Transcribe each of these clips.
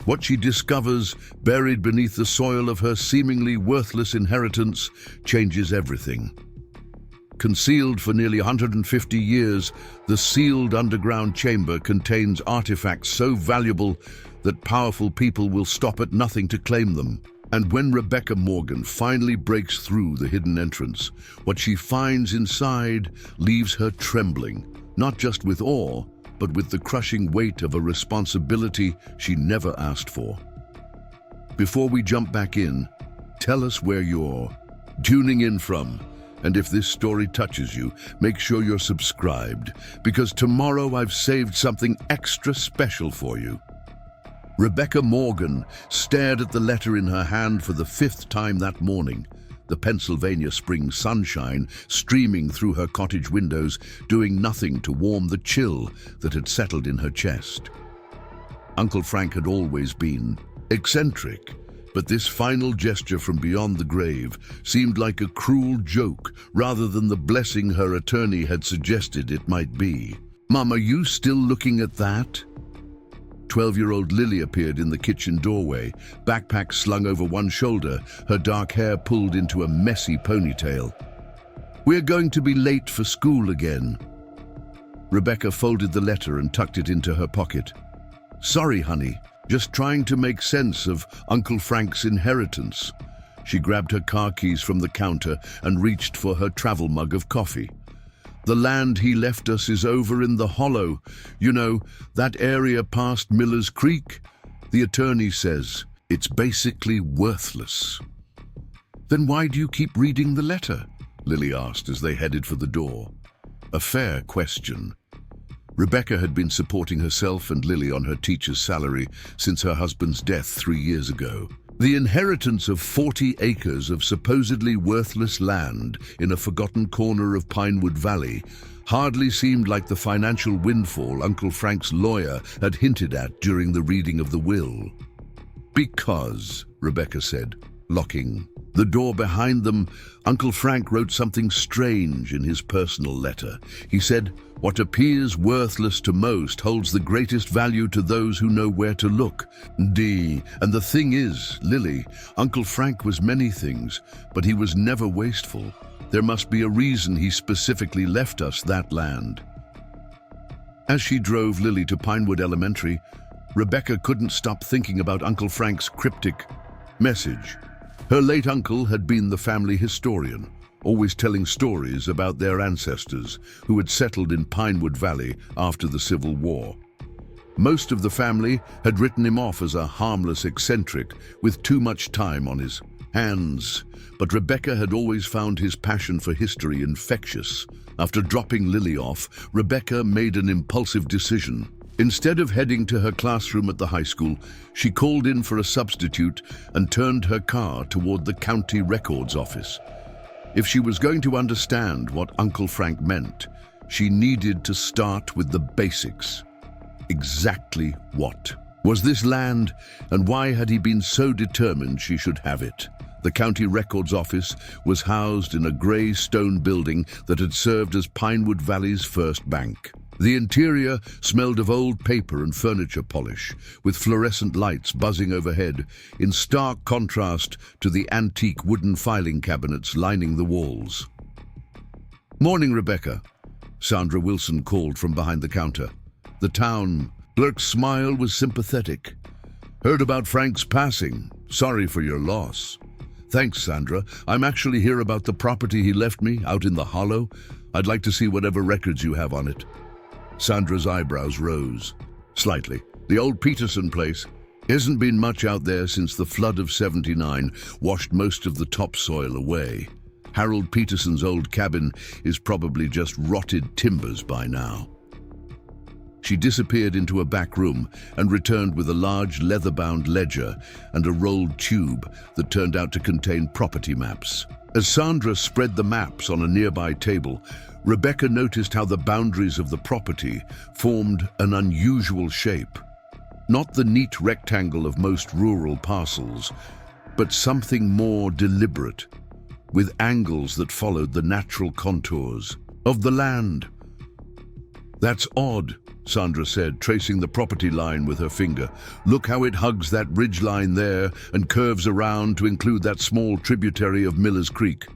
What she discovers, buried beneath the soil of her seemingly worthless inheritance, changes everything. Concealed for nearly 150 years, the sealed underground chamber contains artifacts so valuable that powerful people will stop at nothing to claim them. And when Rebecca Morgan finally breaks through the hidden entrance, what she finds inside leaves her trembling, not just with awe, but with the crushing weight of a responsibility she never asked for. Before we jump back in, tell us where you're tuning in from. And if this story touches you, make sure you're subscribed, because tomorrow I've saved something extra special for you. Rebecca Morgan stared at the letter in her hand for the 5th time that morning, the Pennsylvania spring sunshine streaming through her cottage windows, doing nothing to warm the chill that had settled in her chest. Uncle Frank had always been eccentric, but this final gesture from beyond the grave seemed like a cruel joke rather than the blessing her attorney had suggested it might be. "Mom, are you still looking at that?" 12-year-old Lily appeared in the kitchen doorway, backpack slung over one shoulder, her dark hair pulled into a messy ponytail. "We're going to be late for school again." Rebecca folded the letter and tucked it into her pocket. "Sorry, honey. Just trying to make sense of Uncle Frank's inheritance." She grabbed her car keys from the counter and reached for her travel mug of coffee. "The land he left us is over in the hollow. You know, that area past Miller's Creek? The attorney says it's basically worthless." "Then why do you keep reading the letter?" Lily asked as they headed for the door. A fair question. Rebecca had been supporting herself and Lily on her teacher's salary since her husband's death 3 years ago. The inheritance of 40 acres of supposedly worthless land in a forgotten corner of Pinewood Valley hardly seemed like the financial windfall Uncle Frank's lawyer had hinted at during the reading of the will. "Because," Rebecca said, locking the door behind them, Uncle Frank wrote something strange in his personal letter. He said, "What appears worthless to most holds the greatest value to those who know where to look." And the thing is, Lily, Uncle Frank was many things, but he was never wasteful. There must be a reason he specifically left us that land. As she drove Lily to Pinewood Elementary, Rebecca couldn't stop thinking about Uncle Frank's cryptic message. Her late uncle had been the family historian, always telling stories about their ancestors who had settled in Pinewood Valley after the Civil War. Most of the family had written him off as a harmless eccentric with too much time on his hands, but Rebecca had always found his passion for history infectious. After dropping Lily off, Rebecca made an impulsive decision. Instead of heading to her classroom at the high school, she called in for a substitute and turned her car toward the county records office. If she was going to understand what Uncle Frank meant, she needed to start with the basics. Exactly what was this land, and why had he been so determined she should have it? The county records office was housed in a grey stone building that had served as Pinewood Valley's first bank. The interior smelled of old paper and furniture polish, with fluorescent lights buzzing overhead, in stark contrast to the antique wooden filing cabinets lining the walls. "Morning, Rebecca," Sandra Wilson called from behind the counter. The town clerk's smile was sympathetic. "Heard about Frank's passing. Sorry for your loss." "Thanks, Sandra. I'm actually here about the property he left me out in the hollow. I'd like to see whatever records you have on it." Sandra's eyebrows rose slightly. "The old Peterson place. Hasn't been much out there since the flood of '79 washed most of the topsoil away. Harold Peterson's old cabin is probably just rotted timbers by now." She disappeared into a back room and returned with a large leather-bound ledger and a rolled tube that turned out to contain property maps. As Sandra spread the maps on a nearby table, Rebecca noticed how the boundaries of the property formed an unusual shape. Not the neat rectangle of most rural parcels, but something more deliberate, with angles that followed the natural contours of the land. "That's odd," Sandra said, tracing the property line with her finger. "Look how it hugs that ridge line there and curves around to include that small tributary of Miller's Creek.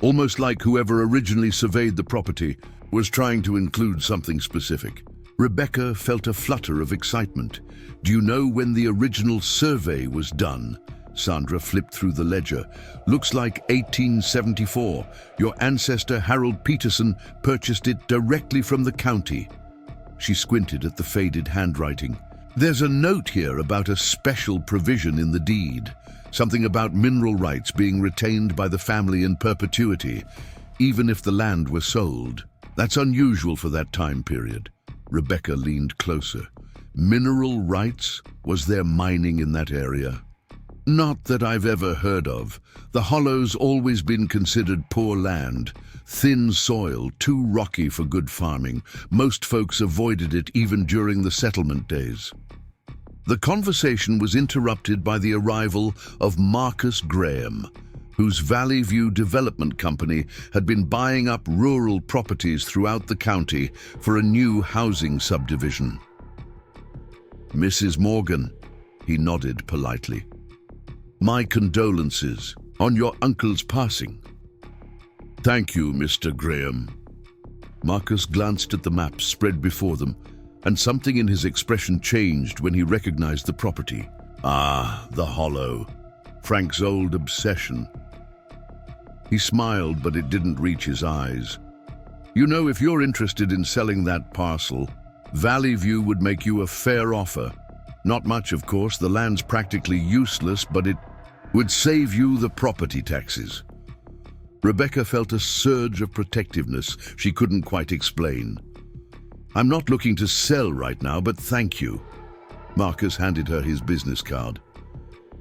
Almost like whoever originally surveyed the property was trying to include something specific." Rebecca felt a flutter of excitement. "Do you know when the original survey was done?" Sandra flipped through the ledger. "Looks like 1874. Your ancestor Harold Peterson purchased it directly from the county." She squinted at the faded handwriting. "There's a note here about a special provision in the deed. Something about mineral rights being retained by the family in perpetuity, even if the land were sold. That's unusual for that time period." Rebecca leaned closer. "Mineral rights? Was there mining in that area?" "Not that I've ever heard of. The hollow's always been considered poor land. Thin soil, too rocky for good farming. Most folks avoided it even during the settlement days." The conversation was interrupted by the arrival of Marcus Graham, whose Valley View Development Company had been buying up rural properties throughout the county for a new housing subdivision. "Mrs. Morgan," he nodded politely. "My condolences on your uncle's passing." "Thank you, Mr. Graham." Marcus glanced at the map spread before them, and something in his expression changed when he recognized the property. Ah, the hollow. Frank's old obsession. He smiled, but it didn't reach his eyes. "You know, if you're interested in selling that parcel, Valley View would make you a fair offer. Not much, of course. The land's practically useless, but it would save you the property taxes." Rebecca felt a surge of protectiveness she couldn't quite explain. "I'm not looking to sell right now, but thank you." Marcus handed her his business card.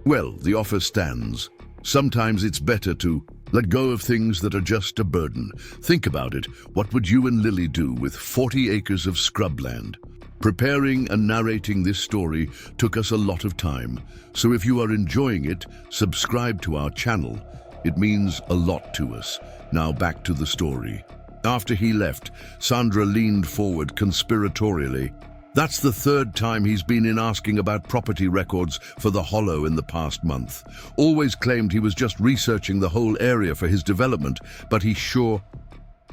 "Well, the offer stands. Sometimes it's better to let go of things that are just a burden. Think about it. What would you and Lily do with 40 acres of scrubland? Preparing and narrating this story took us a lot of time, so if you are enjoying it, subscribe to our channel. It means a lot to us. Now back to the story." After he left, Sandra leaned forward conspiratorially. "That's the third time he's been in asking about property records for the hollow in the past month. Always claimed he was just researching the whole area for his development, but he sure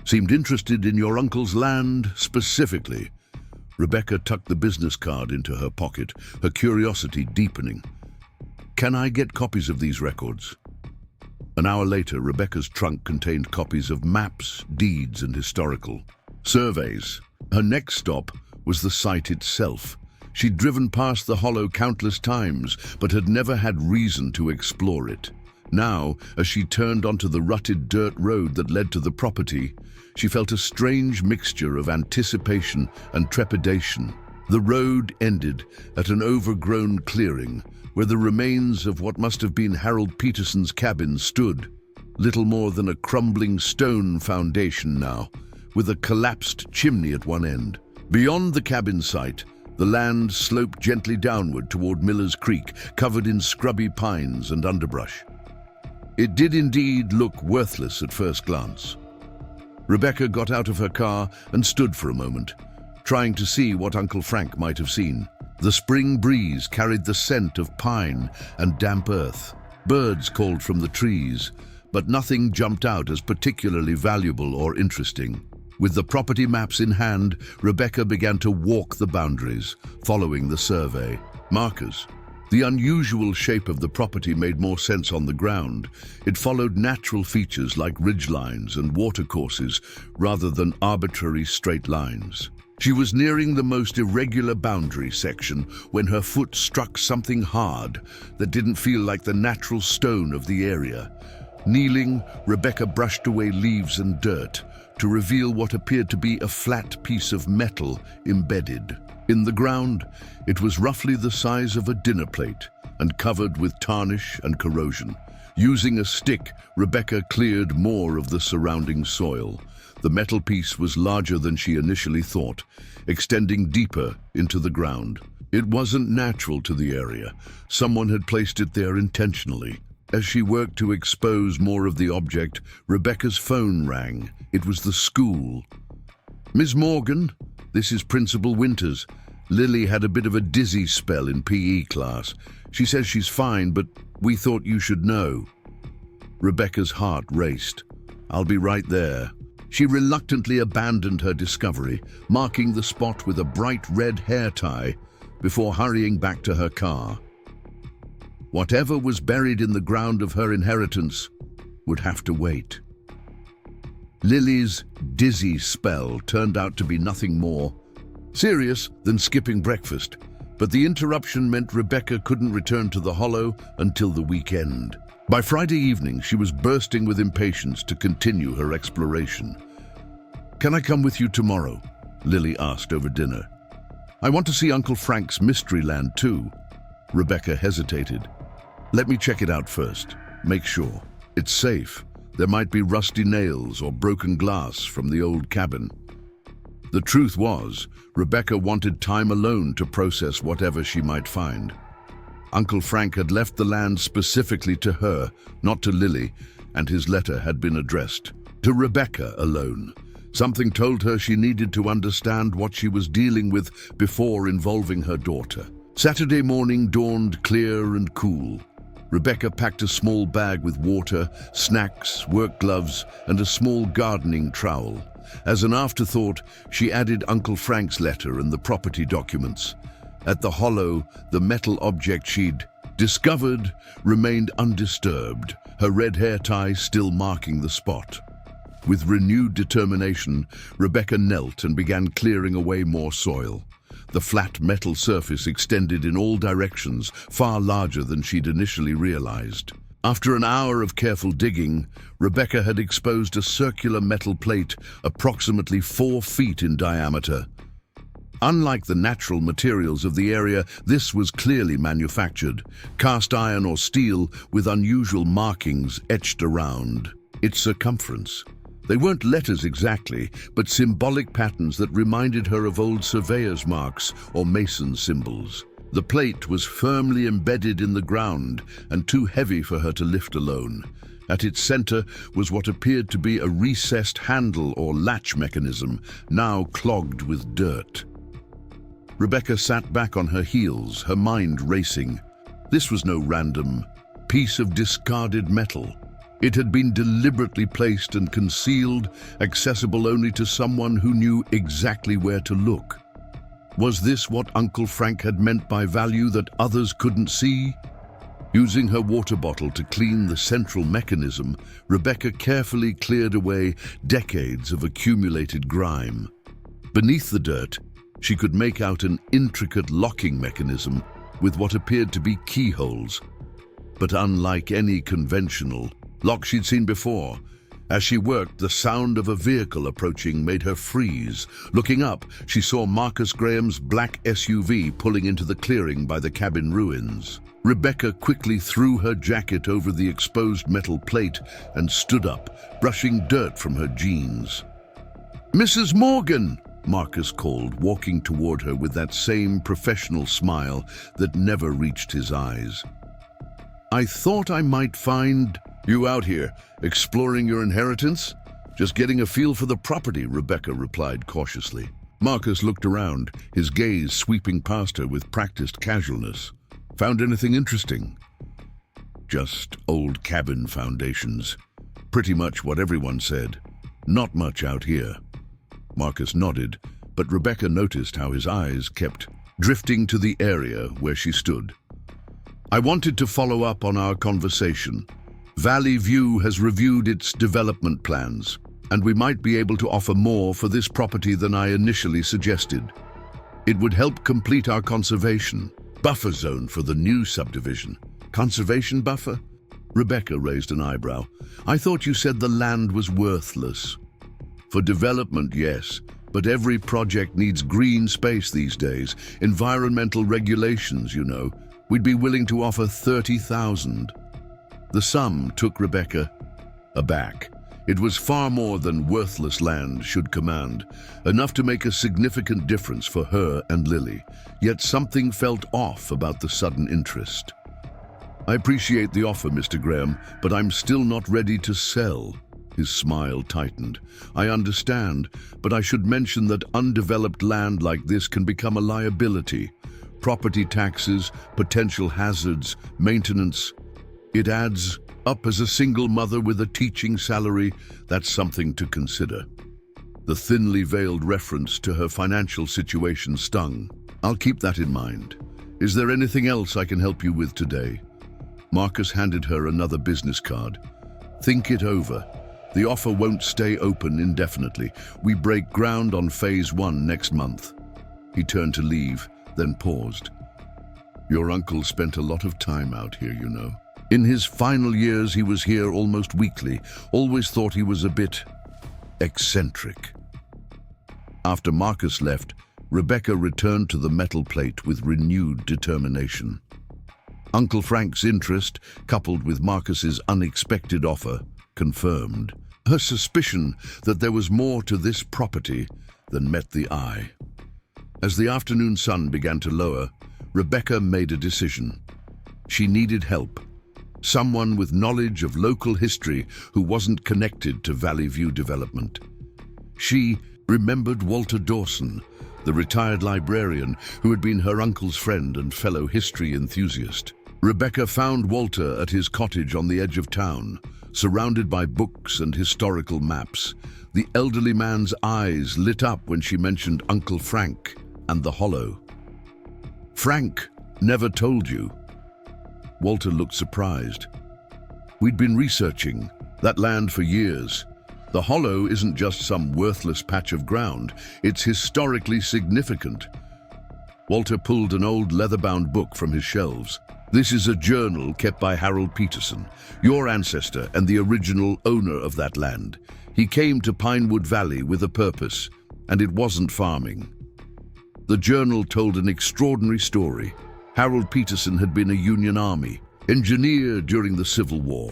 seemed interested in your uncle's land specifically." Rebecca tucked the business card into her pocket, her curiosity deepening. "Can I get copies of these records?" An hour later, Rebecca's trunk contained copies of maps, deeds, and historical surveys. Her next stop was the site itself. She'd driven past the hollow countless times, but had never had reason to explore it. Now, as she turned onto the rutted dirt road that led to the property, she felt a strange mixture of anticipation and trepidation. The road ended at an overgrown clearing, where the remains of what must have been Harold Peterson's cabin stood. Little more than a crumbling stone foundation now, with a collapsed chimney at one end. Beyond the cabin site, the land sloped gently downward toward Miller's Creek, covered in scrubby pines and underbrush. It did indeed look worthless at first glance. Rebecca got out of her car and stood for a moment, trying to see what Uncle Frank might have seen. The spring breeze carried the scent of pine and damp earth. Birds called from the trees, but nothing jumped out as particularly valuable or interesting. With the property maps in hand, Rebecca began to walk the boundaries, following the survey markers. The unusual shape of the property made more sense on the ground. It followed natural features like ridgelines and watercourses rather than arbitrary straight lines. She was nearing the most irregular boundary section when her foot struck something hard that didn't feel like the natural stone of the area. Kneeling, Rebecca brushed away leaves and dirt to reveal what appeared to be a flat piece of metal embedded. In the ground, it was roughly the size of a dinner plate and covered with tarnish and corrosion. Using a stick, Rebecca cleared more of the surrounding soil. The metal piece was larger than she initially thought, extending deeper into the ground. It wasn't natural to the area. Someone had placed it there intentionally. As she worked to expose more of the object, Rebecca's phone rang. It was the school. "Miss Morgan, This is Principal Winters. Lily had a bit of a dizzy spell in PE class. She says she's fine, but we thought you should know." Rebecca's heart raced. "I'll be right there." She reluctantly abandoned her discovery, marking the spot with a bright red hair tie before hurrying back to her car. Whatever was buried in the ground of her inheritance would have to wait. Lily's dizzy spell turned out to be nothing more serious than skipping breakfast, but the interruption meant Rebecca couldn't return to the Hollow until the weekend. By Friday evening, she was bursting with impatience to continue her exploration. "Can I come with you tomorrow?" Lily asked over dinner. "I want to see Uncle Frank's mystery land too." Rebecca hesitated. "Let me check it out first. Make sure it's safe. There might be rusty nails or broken glass from the old cabin." The truth was, Rebecca wanted time alone to process whatever she might find. Uncle Frank had left the land specifically to her, not to Lily, and his letter had been addressed to Rebecca alone. Something told her she needed to understand what she was dealing with before involving her daughter. Saturday morning dawned clear and cool. Rebecca packed a small bag with water, snacks, work gloves, and a small gardening trowel. As an afterthought, she added Uncle Frank's letter and the property documents. At the Hollow, the metal object she'd discovered remained undisturbed, her red hair tie still marking the spot. With renewed determination, Rebecca knelt and began clearing away more soil. The flat metal surface extended in all directions, far larger than she'd initially realized. After an hour of careful digging, Rebecca had exposed a circular metal plate approximately 4 feet in diameter. Unlike the natural materials of the area, this was clearly manufactured, cast iron or steel with unusual markings etched around its circumference. They weren't letters exactly, but symbolic patterns that reminded her of old surveyor's marks or mason symbols. The plate was firmly embedded in the ground and too heavy for her to lift alone. At its center was what appeared to be a recessed handle or latch mechanism, now clogged with dirt. Rebecca sat back on her heels, her mind racing. This was no random piece of discarded metal. It had been deliberately placed and concealed, accessible only to someone who knew exactly where to look. Was this what Uncle Frank had meant by value that others couldn't see? Using her water bottle to clean the central mechanism, Rebecca carefully cleared away decades of accumulated grime. Beneath the dirt, she could make out an intricate locking mechanism with what appeared to be keyholes. But unlike any conventional lock she'd seen before, as she worked, the sound of a vehicle approaching made her freeze. Looking up, she saw Marcus Graham's black SUV pulling into the clearing by the cabin ruins. Rebecca quickly threw her jacket over the exposed metal plate and stood up, brushing dirt from her jeans. "Mrs. Morgan!" Marcus called, walking toward her with that same professional smile that never reached his eyes. "I thought I might find you out here, exploring your inheritance?" "Just getting a feel for the property," Rebecca replied cautiously. Marcus looked around, his gaze sweeping past her with practiced casualness. "Found anything interesting?" "Just old cabin foundations. Pretty much what everyone said. Not much out here." Marcus nodded, but Rebecca noticed how his eyes kept drifting to the area where she stood. "I wanted to follow up on our conversation. Valley View has reviewed its development plans, and we might be able to offer more for this property than I initially suggested. It would help complete our conservation buffer zone for the new subdivision." "Conservation buffer?" Rebecca raised an eyebrow. "I thought you said the land was worthless." "For development, yes, but every project needs green space these days. Environmental regulations, you know. We'd be willing to offer 30,000. The sum took Rebecca aback. It was far more than worthless land should command, enough to make a significant difference for her and Lily. Yet something felt off about the sudden interest. "I appreciate the offer, Mr. Graham, but I'm still not ready to sell." His smile tightened. I understand, but I should mention that undeveloped land like this can become a liability. Property taxes, potential hazards, maintenance. It adds up. As a single mother with a teaching salary, that's something to consider. The thinly veiled reference to her financial situation stung. I'll keep that in mind. Is there anything else I can help you with today? Marcus handed her another business card. Think it over. The offer won't stay open indefinitely. We break ground on phase 1 next month. He turned to leave, then paused. Your uncle spent a lot of time out here, you know. In his final years, he was here almost weekly. Always thought he was a bit eccentric. After Marcus left, Rebecca returned to the metal plate with renewed determination. Uncle Frank's interest, coupled with Marcus's unexpected offer, confirmed her suspicion that there was more to this property than met the eye. As the afternoon sun began to lower, Rebecca made a decision. She needed help. Someone with knowledge of local history who wasn't connected to Valley View development. She remembered Walter Dawson, the retired librarian who had been her uncle's friend and fellow history enthusiast. Rebecca found Walter at his cottage on the edge of town, surrounded by books and historical maps. The elderly man's eyes lit up when she mentioned Uncle Frank and the Hollow. Frank never told you? Walter looked surprised. We'd been researching that land for years. The Hollow isn't just some worthless patch of ground, it's historically significant. Walter pulled an old leather-bound book from his shelves. This is a journal kept by Harold Peterson, your ancestor and the original owner of that land. He came to Pinewood Valley with a purpose, and it wasn't farming. The journal told an extraordinary story. Harold Peterson had been a Union Army engineer during the Civil War,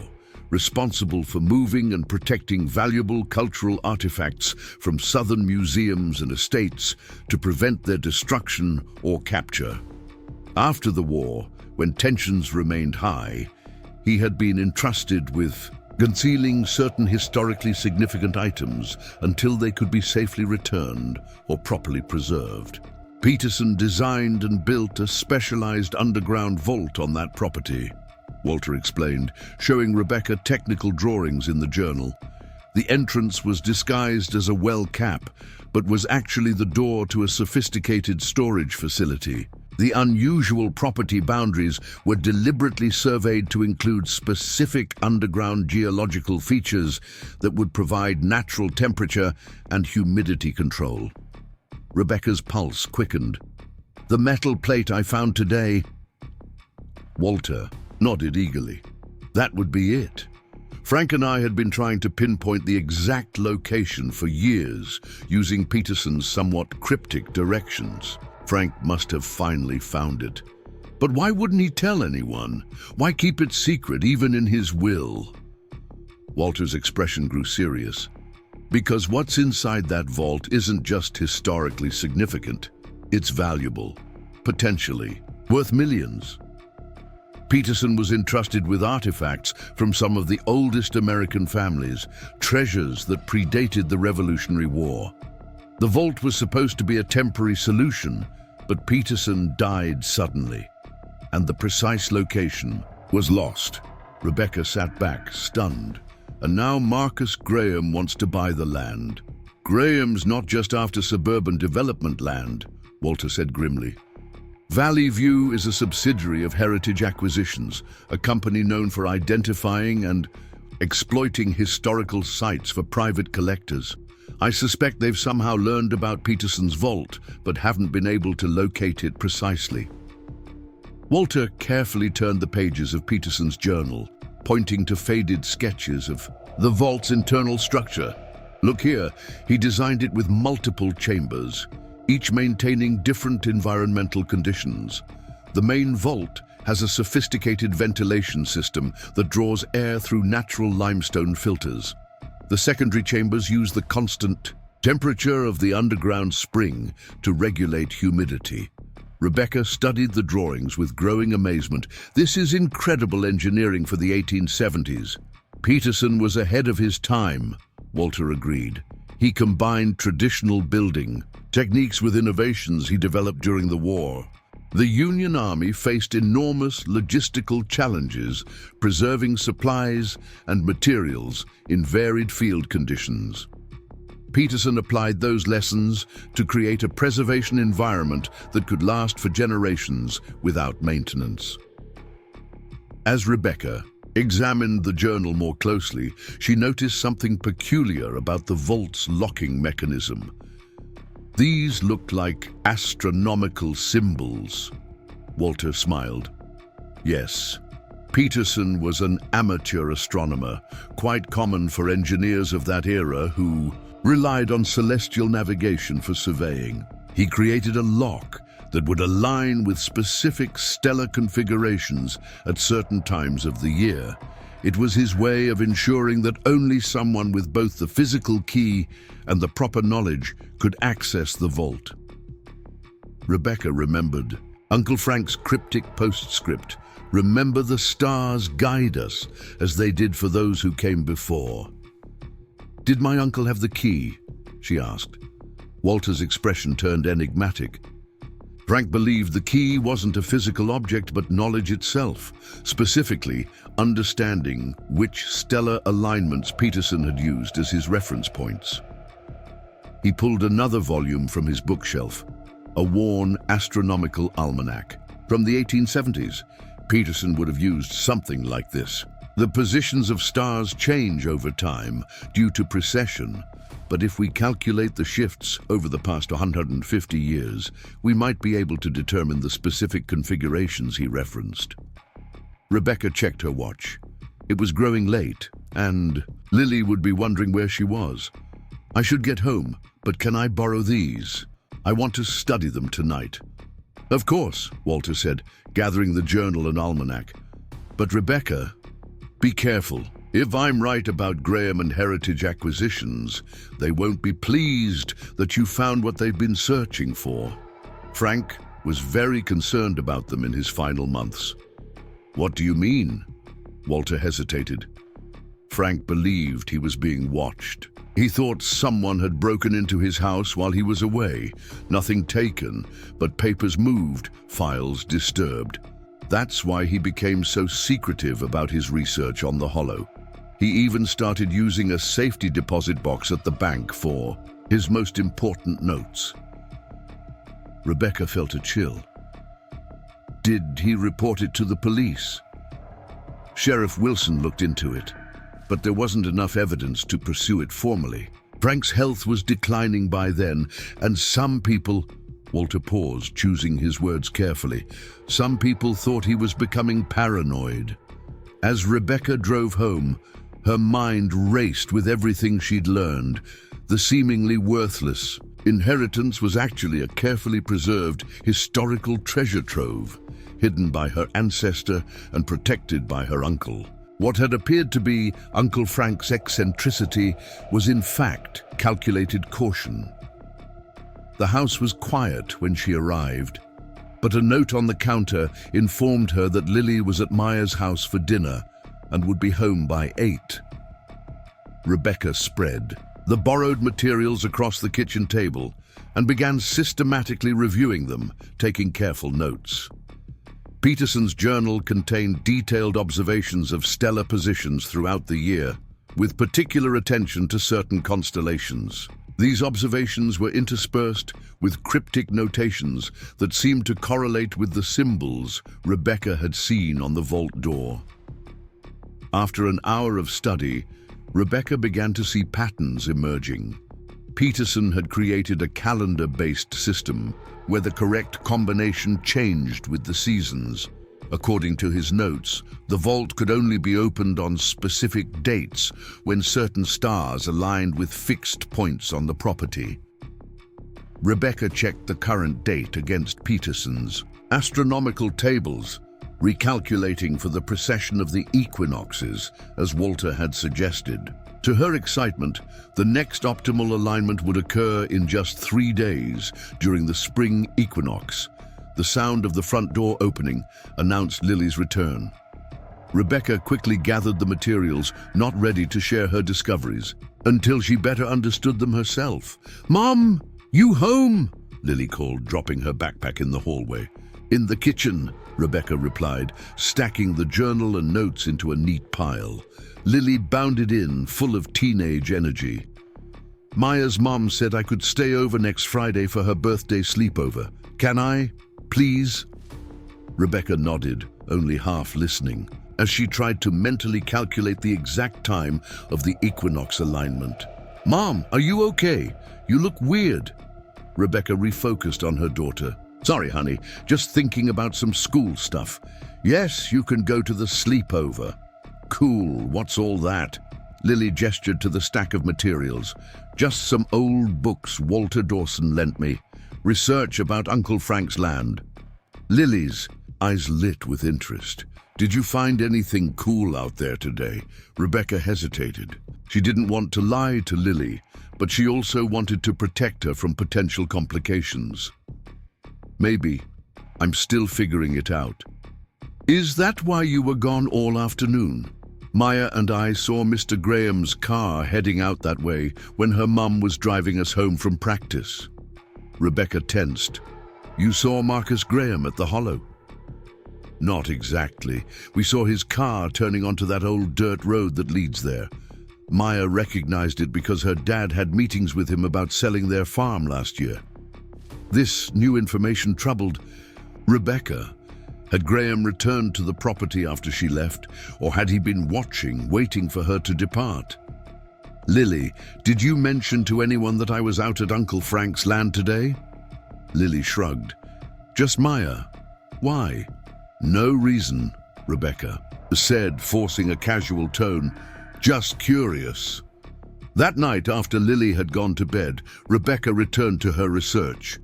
responsible for moving and protecting valuable cultural artifacts from southern museums and estates to prevent their destruction or capture. After the war, when tensions remained high, he had been entrusted with concealing certain historically significant items until they could be safely returned or properly preserved. Peterson designed and built a specialized underground vault on that property, Walter explained, showing Rebecca technical drawings in the journal. The entrance was disguised as a well cap, but was actually the door to a sophisticated storage facility. The unusual property boundaries were deliberately surveyed to include specific underground geological features that would provide natural temperature and humidity control. Rebecca's pulse quickened. The metal plate I found today. Walter nodded eagerly. That would be it. Frank and I had been trying to pinpoint the exact location for years, using Peterson's somewhat cryptic directions. Frank must have finally found it. But why wouldn't he tell anyone? Why keep it secret, even in his will? Walter's expression grew serious. Because what's inside that vault isn't just historically significant. It's valuable, potentially worth millions. Peterson was entrusted with artifacts from some of the oldest American families, treasures that predated the Revolutionary War. The vault was supposed to be a temporary solution, but Peterson died suddenly, and the precise location was lost. Rebecca sat back, stunned. And now Marcus Graham wants to buy the land. Graham's not just after suburban development land, Walter said grimly. Valley View is a subsidiary of Heritage Acquisitions, a company known for identifying and exploiting historical sites for private collectors. I suspect they've somehow learned about Peterson's vault, but haven't been able to locate it precisely. Walter carefully turned the pages of Peterson's journal, pointing to faded sketches of the vault's internal structure. Look here, he designed it with multiple chambers, each maintaining different environmental conditions. The main vault has a sophisticated ventilation system that draws air through natural limestone filters. The secondary chambers use the constant temperature of the underground spring to regulate humidity. Rebecca studied the drawings with growing amazement. This is incredible engineering for the 1870s. Peterson was ahead of his time, Walter agreed. He combined traditional building techniques with innovations he developed during the war. The Union Army faced enormous logistical challenges, preserving supplies and materials in varied field conditions. Peterson applied those lessons to create a preservation environment that could last for generations without maintenance. As Rebecca examined the journal more closely, she noticed something peculiar about the vault's locking mechanism. These looked like astronomical symbols. Walter smiled. Yes, Peterson was an amateur astronomer, quite common for engineers of that era who relied on celestial navigation for surveying. He created a lock that would align with specific stellar configurations at certain times of the year. It was his way of ensuring that only someone with both the physical key and the proper knowledge could access the vault. Rebecca remembered Uncle Frank's cryptic postscript, "Remember the stars guide us as they did for those who came before." "Did my uncle have the key?" she asked. Walter's expression turned enigmatic. Frank believed the key wasn't a physical object but knowledge itself, specifically understanding which stellar alignments Peterson had used as his reference points. He pulled another volume from his bookshelf, a worn astronomical almanac. From the 1870s, Peterson would have used something like this. The positions of stars change over time due to precession, but if we calculate the shifts over the past 150 years, we might be able to determine the specific configurations he referenced. Rebecca checked her watch. It was growing late, and Lily would be wondering where she was. "I should get home, but can I borrow these? I want to study them tonight." "Of course," Walter said, gathering the journal and almanac. "But Rebecca, be careful. If I'm right about Graham and Heritage Acquisitions, they won't be pleased that you found what they've been searching for." Frank was very concerned about them in his final months. "What do you mean?" Walter hesitated. Frank believed he was being watched. He thought someone had broken into his house while he was away. Nothing taken, but papers moved, files disturbed. That's why he became so secretive about his research on the Hollow. He even started using a safety deposit box at the bank for his most important notes. Rebecca felt a chill. Did he report it to the police? Sheriff Wilson looked into it, but there wasn't enough evidence to pursue it formally. Frank's health was declining by then, and some people— Walter paused, choosing his words carefully. Some people thought he was becoming paranoid. As Rebecca drove home, her mind raced with everything she'd learned. The seemingly worthless inheritance was actually a carefully preserved historical treasure trove, hidden by her ancestor and protected by her uncle. What had appeared to be Uncle Frank's eccentricity was in fact calculated caution. The house was quiet when she arrived, but a note on the counter informed her that Lily was at Maya's house for dinner and would be home by 8. Rebecca spread the borrowed materials across the kitchen table and began systematically reviewing them, taking careful notes. Peterson's journal contained detailed observations of stellar positions throughout the year, with particular attention to certain constellations. These observations were interspersed with cryptic notations that seemed to correlate with the symbols Rebecca had seen on the vault door. After an hour of study, Rebecca began to see patterns emerging. Peterson had created a calendar-based system where the correct combination changed with the seasons. According to his notes, the vault could only be opened on specific dates when certain stars aligned with fixed points on the property. Rebecca checked the current date against Peterson's astronomical tables, recalculating for the precession of the equinoxes, as Walter had suggested. To her excitement, the next optimal alignment would occur in just 3 days during the spring equinox. The sound of the front door opening announced Lily's return. Rebecca quickly gathered the materials, not ready to share her discoveries, until she better understood them herself. "Mom, you home?" Lily called, dropping her backpack in the hallway. "In the kitchen," Rebecca replied, stacking the journal and notes into a neat pile. Lily bounded in, full of teenage energy. "Maya's mom said I could stay over next Friday for her birthday sleepover. Can I? Please?" Rebecca nodded, only half listening, as she tried to mentally calculate the exact time of the equinox alignment. "Mom, are you okay? You look weird." Rebecca refocused on her daughter. "Sorry, honey, just thinking about some school stuff. Yes, you can go to the sleepover." "Cool, what's all that?" Lily gestured to the stack of materials. "Just some old books Walter Dawson lent me. Research about Uncle Frank's land." Lily's eyes lit with interest. "Did you find anything cool out there today?" Rebecca hesitated. She didn't want to lie to Lily, but she also wanted to protect her from potential complications. "Maybe. I'm still figuring it out." "Is that why you were gone all afternoon?" "Maya and I saw Mr. Graham's car heading out that way when her mum was driving us home from practice." Rebecca tensed. "You saw Marcus Graham at the Hollow?" "Not exactly. We saw his car turning onto that old dirt road that leads there. Maya recognized it because her dad had meetings with him about selling their farm last year." This new information troubled Rebecca. Had Graham returned to the property after she left, or had he been watching, waiting for her to depart? "Lily, did you mention to anyone that I was out at Uncle Frank's land today?" Lily shrugged. "Just Maya. Why?" "No reason," Rebecca said, forcing a casual tone. "Just curious." That night, after Lily had gone to bed, Rebecca returned to her research.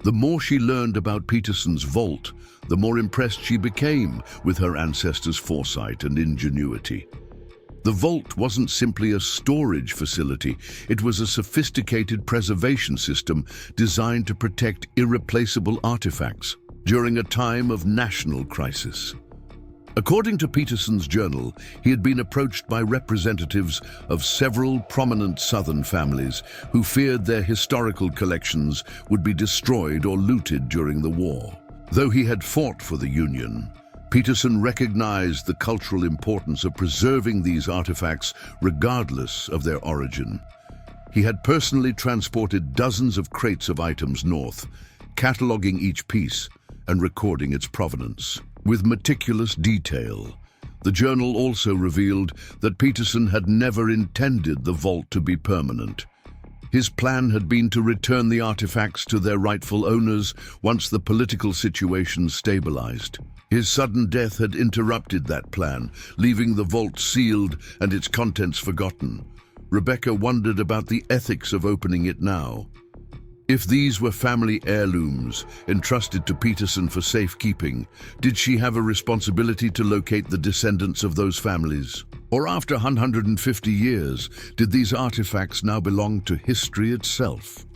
The more she learned about Peterson's vault, the more impressed she became with her ancestors' foresight and ingenuity. The vault wasn't simply a storage facility, it was a sophisticated preservation system designed to protect irreplaceable artifacts during a time of national crisis. According to Peterson's journal, he had been approached by representatives of several prominent Southern families who feared their historical collections would be destroyed or looted during the war. Though he had fought for the Union, Peterson recognized the cultural importance of preserving these artifacts regardless of their origin. He had personally transported dozens of crates of items north, cataloging each piece and recording its provenance with meticulous detail. The journal also revealed that Peterson had never intended the vault to be permanent. His plan had been to return the artifacts to their rightful owners once the political situation stabilized. His sudden death had interrupted that plan, leaving the vault sealed and its contents forgotten. Rebecca wondered about the ethics of opening it now. If these were family heirlooms entrusted to Peterson for safekeeping, did she have a responsibility to locate the descendants of those families? Or after 150 years, did these artifacts now belong to history itself?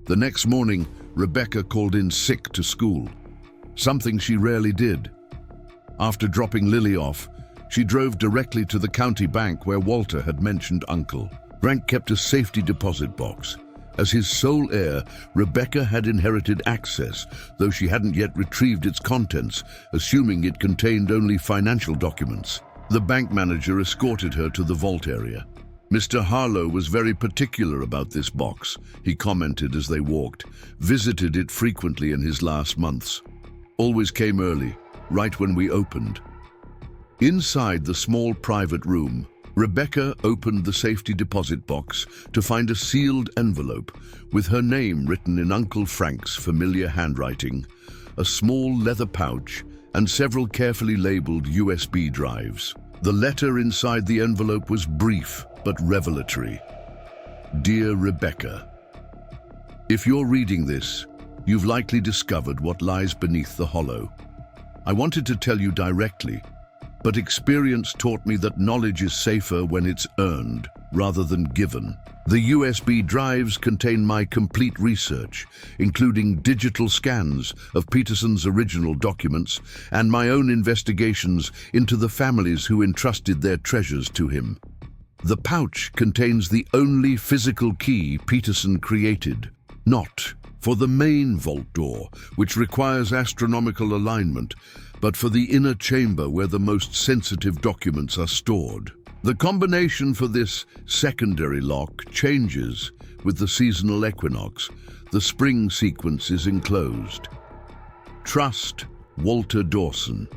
The next morning, Rebecca called in sick to school, something she rarely did. After dropping Lily off, she drove directly to the county bank where Walter had mentioned Uncle. Frank kept a safety deposit box. As his sole heir, Rebecca had inherited access, though she hadn't yet retrieved its contents, assuming it contained only financial documents. The bank manager escorted her to the vault area. "Mr. Harlow was very particular about this box," he commented as they walked. "Visited it frequently in his last months. Always came early, right when we opened." Inside the small private room, Rebecca opened the safety deposit box to find a sealed envelope with her name written in Uncle Frank's familiar handwriting, a small leather pouch, and several carefully labeled USB drives. The letter inside the envelope was brief but revelatory. "Dear Rebecca, if you're reading this, you've likely discovered what lies beneath the hollow. I wanted to tell you directly, but experience taught me that knowledge is safer when it's earned rather than given. The USB drives contain my complete research, including digital scans of Peterson's original documents and my own investigations into the families who entrusted their treasures to him. The pouch contains the only physical key Peterson created, not for the main vault door, which requires astronomical alignment, but for the inner chamber where the most sensitive documents are stored. The combination for this secondary lock changes with the seasonal equinox. The spring sequence is enclosed. Trust Walter Dawson.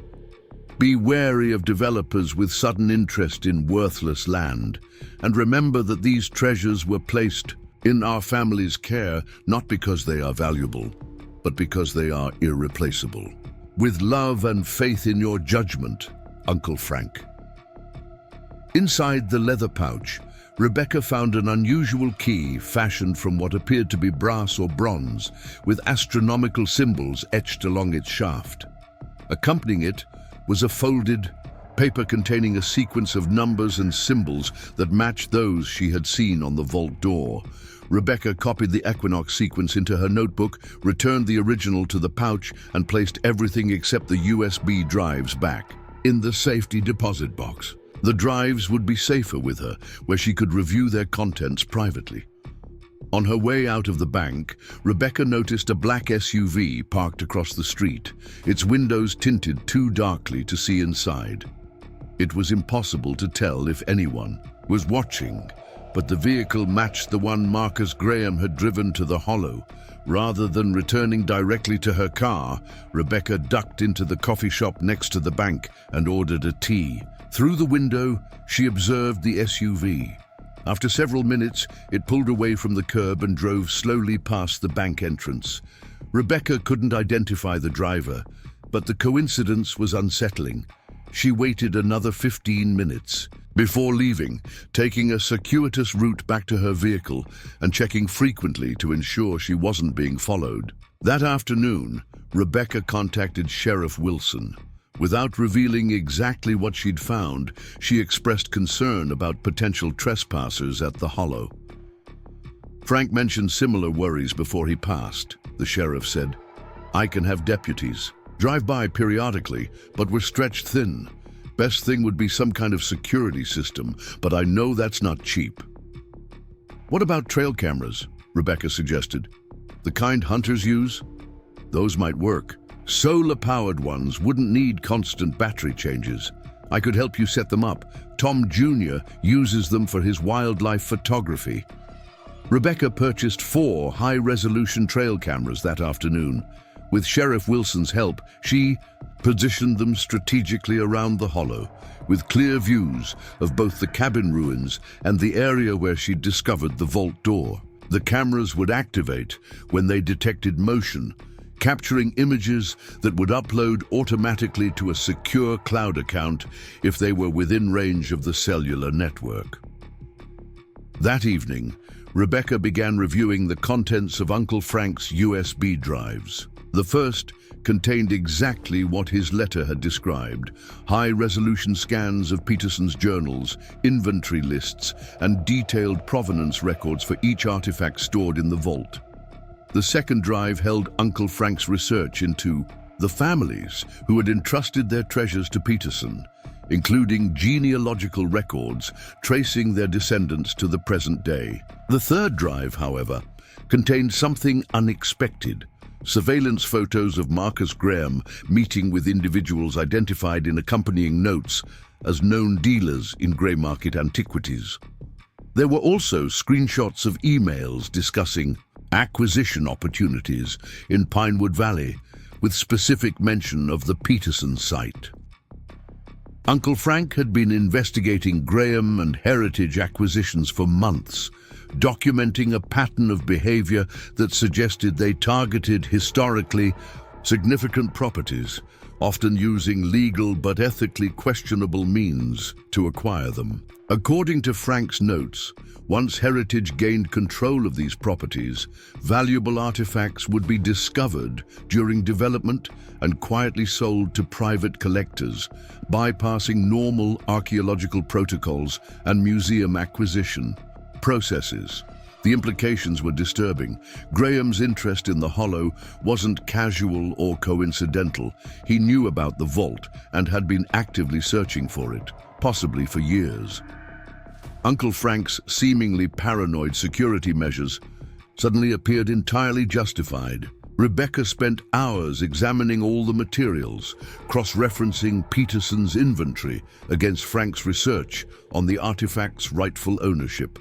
Be wary of developers with sudden interest in worthless land, and remember that these treasures were placed in our family's care not because they are valuable, but because they are irreplaceable. With love and faith in your judgment, Uncle Frank. Inside the leather pouch, Rebecca found an unusual key fashioned from what appeared to be brass or bronze, with astronomical symbols etched along its shaft. Accompanying it was a folded paper containing a sequence of numbers and symbols that matched those she had seen on the vault door. Rebecca copied the equinox sequence into her notebook, returned the original to the pouch, and placed everything except the USB drives back in the safety deposit box. The drives would be safer with her, where she could review their contents privately. On her way out of the bank, Rebecca noticed a black SUV parked across the street, its windows tinted too darkly to see inside. It was impossible to tell if anyone was watching, but the vehicle matched the one Marcus Graham had driven to the Hollow. Rather than returning directly to her car, Rebecca ducked into the coffee shop next to the bank and ordered a tea. Through the window, she observed the SUV. After several minutes, it pulled away from the curb and drove slowly past the bank entrance. Rebecca couldn't identify the driver, but the coincidence was unsettling. She waited another 15 minutes before leaving, taking a circuitous route back to her vehicle and checking frequently to ensure she wasn't being followed. That afternoon, Rebecca contacted Sheriff Wilson. Without revealing exactly what she'd found, she expressed concern about potential trespassers at the Hollow. Frank mentioned similar worries before he passed. The sheriff said, "I can have deputies drive by periodically, but we're stretched thin. Best thing would be some kind of security system, but I know that's not cheap." "What about trail cameras?" Rebecca suggested. "The kind hunters use? Those might work. Solar-powered ones wouldn't need constant battery changes. I could help you set them up. Tom Jr. uses them for his wildlife photography." Rebecca purchased 4 high-resolution trail cameras that afternoon. With Sheriff Wilson's help, she positioned them strategically around the Hollow, with clear views of both the cabin ruins and the area where she'd discovered the vault door. The cameras would activate when they detected motion, capturing images that would upload automatically to a secure cloud account if they were within range of the cellular network. That evening, Rebecca began reviewing the contents of Uncle Frank's USB drives. The first contained exactly what his letter had described: high-resolution scans of Peterson's journals, inventory lists, and detailed provenance records for each artifact stored in the vault. The second drive held Uncle Frank's research into the families who had entrusted their treasures to Peterson, including genealogical records tracing their descendants to the present day. The third drive, however, contained something unexpected: surveillance photos of Marcus Graham meeting with individuals identified in accompanying notes as known dealers in grey market antiquities. There were also screenshots of emails discussing acquisition opportunities in Pinewood Valley, with specific mention of the Peterson site. Uncle Frank had been investigating Graham and heritage acquisitions for months, documenting a pattern of behavior that suggested they targeted historically significant properties, often using legal but ethically questionable means to acquire them. According to Frank's notes, once Heritage gained control of these properties, valuable artifacts would be discovered during development and quietly sold to private collectors, bypassing normal archaeological protocols and museum acquisition. processes. The implications were disturbing. Graham's interest in the Hollow wasn't casual or coincidental. He knew about the vault and had been actively searching for it, possibly for years. Uncle Frank's seemingly paranoid security measures suddenly appeared entirely justified. Rebecca spent hours examining all the materials, cross-referencing Peterson's inventory against Frank's research on the artifact's rightful ownership.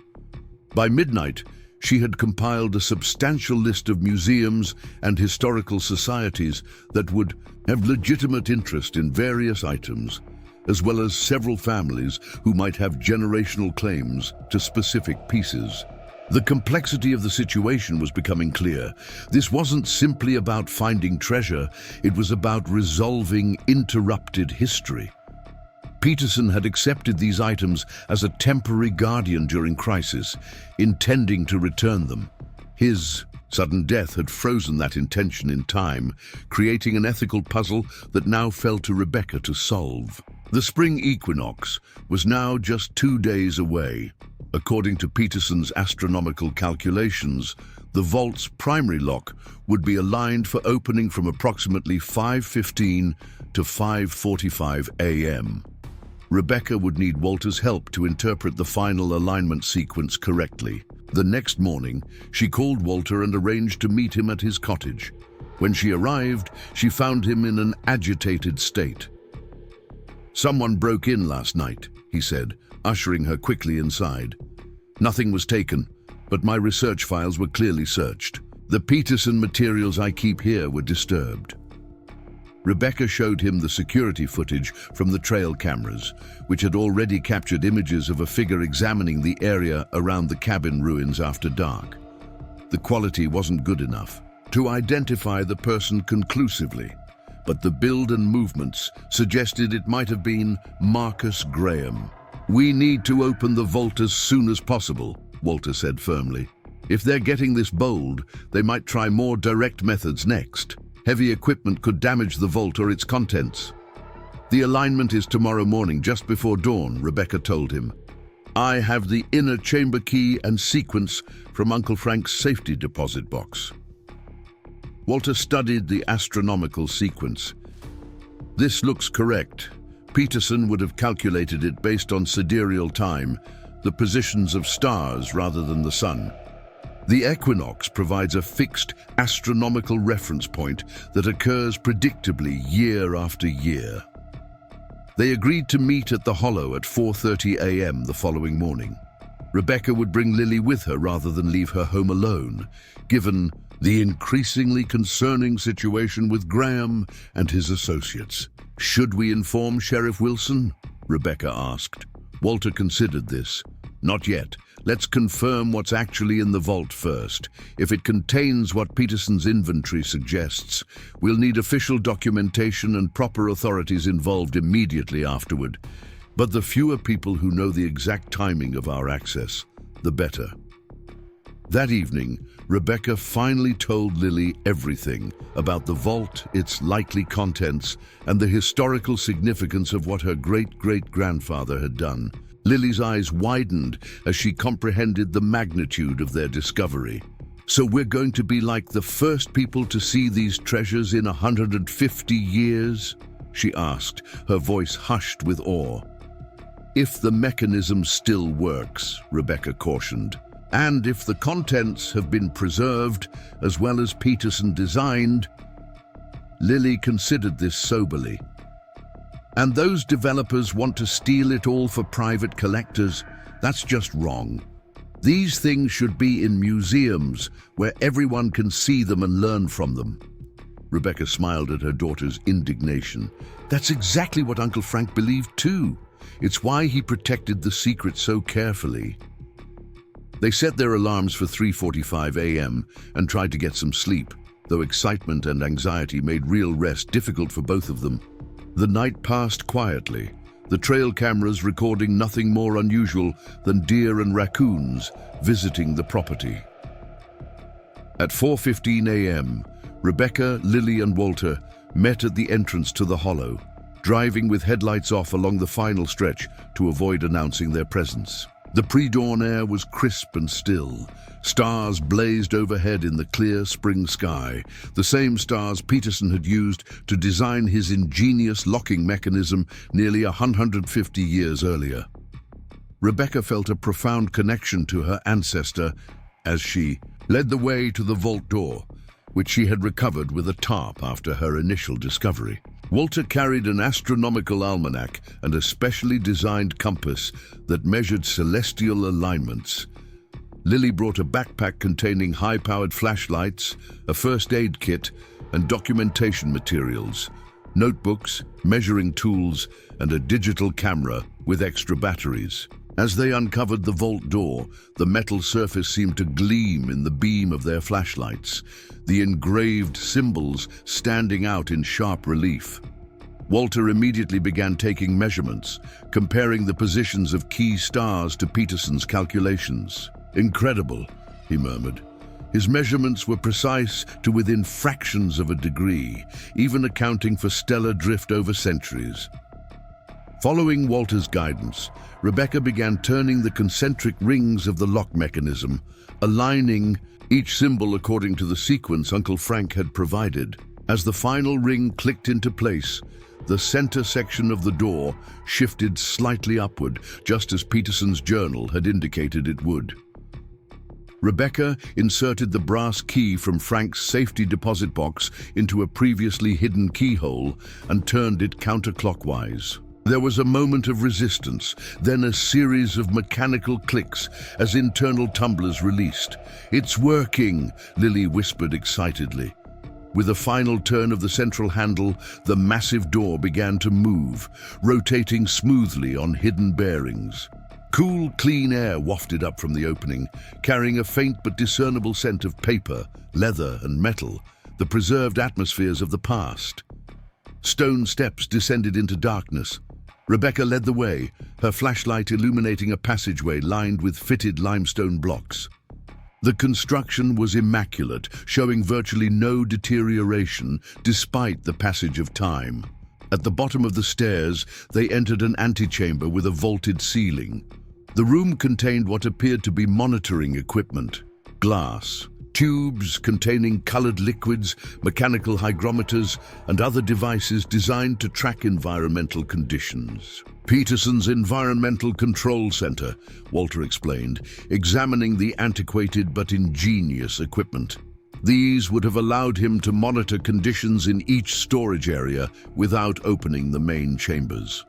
By midnight, she had compiled a substantial list of museums and historical societies that would have legitimate interest in various items, as well as several families who might have generational claims to specific pieces. The complexity of the situation was becoming clear. This wasn't simply about finding treasure, it was about resolving interrupted history. Peterson had accepted these items as a temporary guardian during crisis, intending to return them. His sudden death had frozen that intention in time, creating an ethical puzzle that now fell to Rebecca to solve. The spring equinox was now just 2 days away. According to Peterson's astronomical calculations, the vault's primary lock would be aligned for opening from approximately 5:15 to 5:45 a.m. Rebecca would need Walter's help to interpret the final alignment sequence correctly. The next morning, she called Walter and arranged to meet him at his cottage. When she arrived, she found him in an agitated state. "Someone broke in last night," he said, ushering her quickly inside. "Nothing was taken, but my research files were clearly searched. The Peterson materials I keep here were disturbed." Rebecca showed him the security footage from the trail cameras, which had already captured images of a figure examining the area around the cabin ruins after dark. The quality wasn't good enough to identify the person conclusively, but the build and movements suggested it might have been Marcus Graham. "We need to open the vault as soon as possible," Walter said firmly. "If they're getting this bold, they might try more direct methods next. Heavy equipment could damage the vault or its contents." "The alignment is tomorrow morning, just before dawn," Rebecca told him. "I have the inner chamber key and sequence from Uncle Frank's safety deposit box." Walter studied the astronomical sequence. "This looks correct. Peterson would have calculated it based on sidereal time, the positions of stars rather than the sun. The equinox provides a fixed astronomical reference point that occurs predictably year after year." They agreed to meet at the Hollow at 4:30 a.m. the following morning. Rebecca would bring Lily with her rather than leave her home alone, given the increasingly concerning situation with Graham and his associates. "Should we inform Sheriff Wilson?" Rebecca asked. Walter considered this. "Not yet. Let's confirm what's actually in the vault first. If it contains what Peterson's inventory suggests, we'll need official documentation and proper authorities involved immediately afterward. But the fewer people who know the exact timing of our access, the better." That evening, Rebecca finally told Lily everything about the vault, its likely contents, and the historical significance of what her great-great-grandfather had done. Lily's eyes widened as she comprehended the magnitude of their discovery. "So we're going to be like the first people to see these treasures in 150 years?" she asked, her voice hushed with awe. "If the mechanism still works," Rebecca cautioned. "And if the contents have been preserved as well as Peterson designed." Lily considered this soberly. "And those developers want to steal it all for private collectors? That's just wrong. These things should be in museums where everyone can see them and learn from them." Rebecca smiled at her daughter's indignation. "That's exactly what Uncle Frank believed too. It's why he protected the secret so carefully." They set their alarms for 3:45 a.m. and tried to get some sleep, though excitement and anxiety made real rest difficult for both of them. The night passed quietly, the trail cameras recording nothing more unusual than deer and raccoons visiting the property. At 4:15 a.m., Rebecca, Lily, and Walter met at the entrance to the Hollow, driving with headlights off along the final stretch to avoid announcing their presence. The pre-dawn air was crisp and still. Stars blazed overhead in the clear spring sky, the same stars Peterson had used to design his ingenious locking mechanism nearly 150 years earlier. Rebecca felt a profound connection to her ancestor as she led the way to the vault door, which she had recovered with a tarp after her initial discovery. Walter carried an astronomical almanac and a specially designed compass that measured celestial alignments. Lily brought a backpack containing high-powered flashlights, a first aid kit, and documentation materials, notebooks, measuring tools, and a digital camera with extra batteries. As they uncovered the vault door, the metal surface seemed to gleam in the beam of their flashlights, the engraved symbols standing out in sharp relief. Walter immediately began taking measurements, comparing the positions of key stars to Peterson's calculations. "Incredible," he murmured. His measurements were precise to within fractions of a degree, even accounting for stellar drift over centuries. Following Walter's guidance, Rebecca began turning the concentric rings of the lock mechanism, aligning each symbol according to the sequence Uncle Frank had provided. As the final ring clicked into place, the center section of the door shifted slightly upward, just as Peterson's journal had indicated it would. Rebecca inserted the brass key from Frank's safety deposit box into a previously hidden keyhole and turned it counterclockwise. There was a moment of resistance, then a series of mechanical clicks as internal tumblers released. "It's working," Lily whispered excitedly. With a final turn of the central handle, the massive door began to move, rotating smoothly on hidden bearings. Cool, clean air wafted up from the opening, carrying a faint but discernible scent of paper, leather, and metal, the preserved atmospheres of the past. Stone steps descended into darkness. Rebecca led the way, her flashlight illuminating a passageway lined with fitted limestone blocks. The construction was immaculate, showing virtually no deterioration despite the passage of time. At the bottom of the stairs, they entered an antechamber with a vaulted ceiling. The room contained what appeared to be monitoring equipment: glass, tubes containing colored liquids, mechanical hygrometers, and other devices designed to track environmental conditions. "Peterson's Environmental Control Center," Walter explained, examining the antiquated but ingenious equipment. These would have allowed him to monitor conditions in each storage area without opening the main chambers.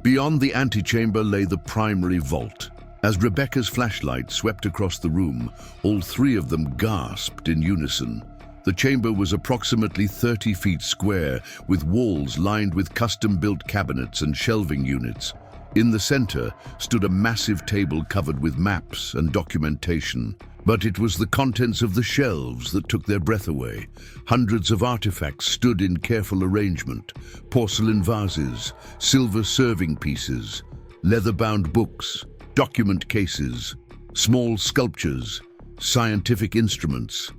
Beyond the antechamber lay the primary vault. As Rebecca's flashlight swept across the room, all three of them gasped in unison. The chamber was approximately 30 feet square, with walls lined with custom-built cabinets and shelving units. In the center stood a massive table covered with maps and documentation. But it was the contents of the shelves that took their breath away. Hundreds of artifacts stood in careful arrangement: porcelain vases, silver serving pieces, leather-bound books, document cases, small sculptures, scientific instruments,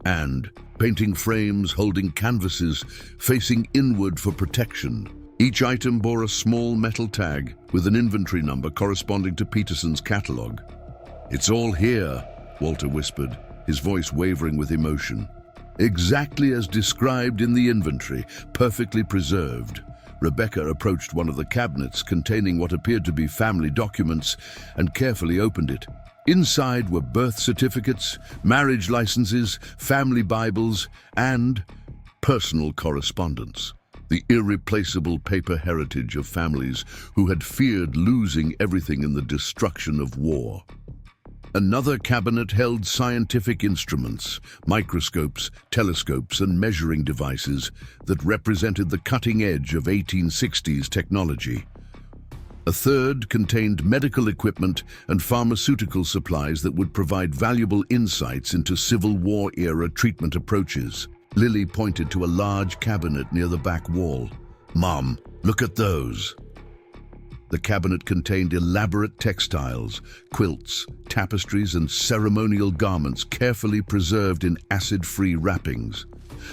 and painting frames holding canvases facing inward for protection. Each item bore a small metal tag with an inventory number corresponding to Peterson's catalog. "It's all here," Walter whispered, his voice wavering with emotion. "Exactly as described in the inventory, perfectly preserved." Rebecca approached one of the cabinets containing what appeared to be family documents and carefully opened it. Inside were birth certificates, marriage licenses, family Bibles, and personal correspondence. The irreplaceable paper heritage of families who had feared losing everything in the destruction of war. Another cabinet held scientific instruments, microscopes, telescopes, and measuring devices that represented the cutting edge of 1860s technology. A third contained medical equipment and pharmaceutical supplies that would provide valuable insights into Civil War-era treatment approaches. Lily pointed to a large cabinet near the back wall. "Mom, look at those." The cabinet contained elaborate textiles, quilts, tapestries, and ceremonial garments carefully preserved in acid-free wrappings.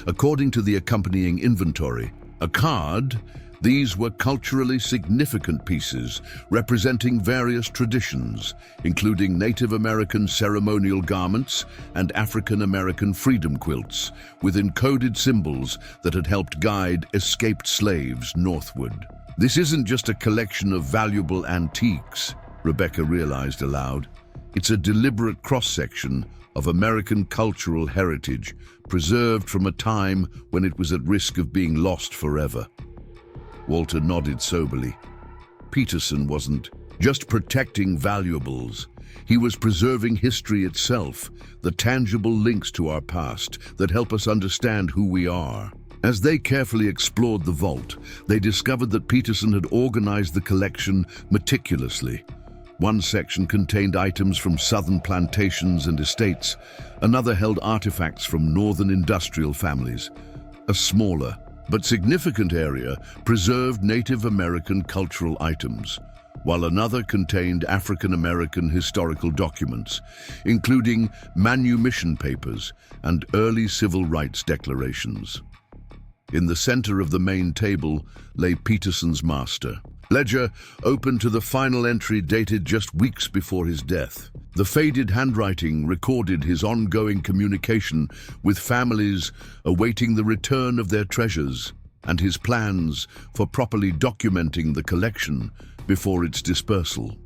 According to the accompanying inventory, a card These were culturally significant pieces representing various traditions, including Native American ceremonial garments and African American freedom quilts, with encoded symbols that had helped guide escaped slaves northward. This isn't just a collection of valuable antiques, Rebecca realized aloud. It's a deliberate cross-section of American cultural heritage, preserved from a time when it was at risk of being lost forever. Walter nodded soberly. Peterson wasn't just protecting valuables. He was preserving history itself, the tangible links to our past that help us understand who we are. As they carefully explored the vault, they discovered that Peterson had organized the collection meticulously. One section contained items from southern plantations and estates. Another held artifacts from northern industrial families. A smaller but significant area preserved Native American cultural items, while another contained African American historical documents, including manumission papers and early civil rights declarations. In the center of the main table lay Peterson's master ledger, open to the final entry dated just weeks before his death. The faded handwriting recorded his ongoing communication with families awaiting the return of their treasures and his plans for properly documenting the collection before its dispersal.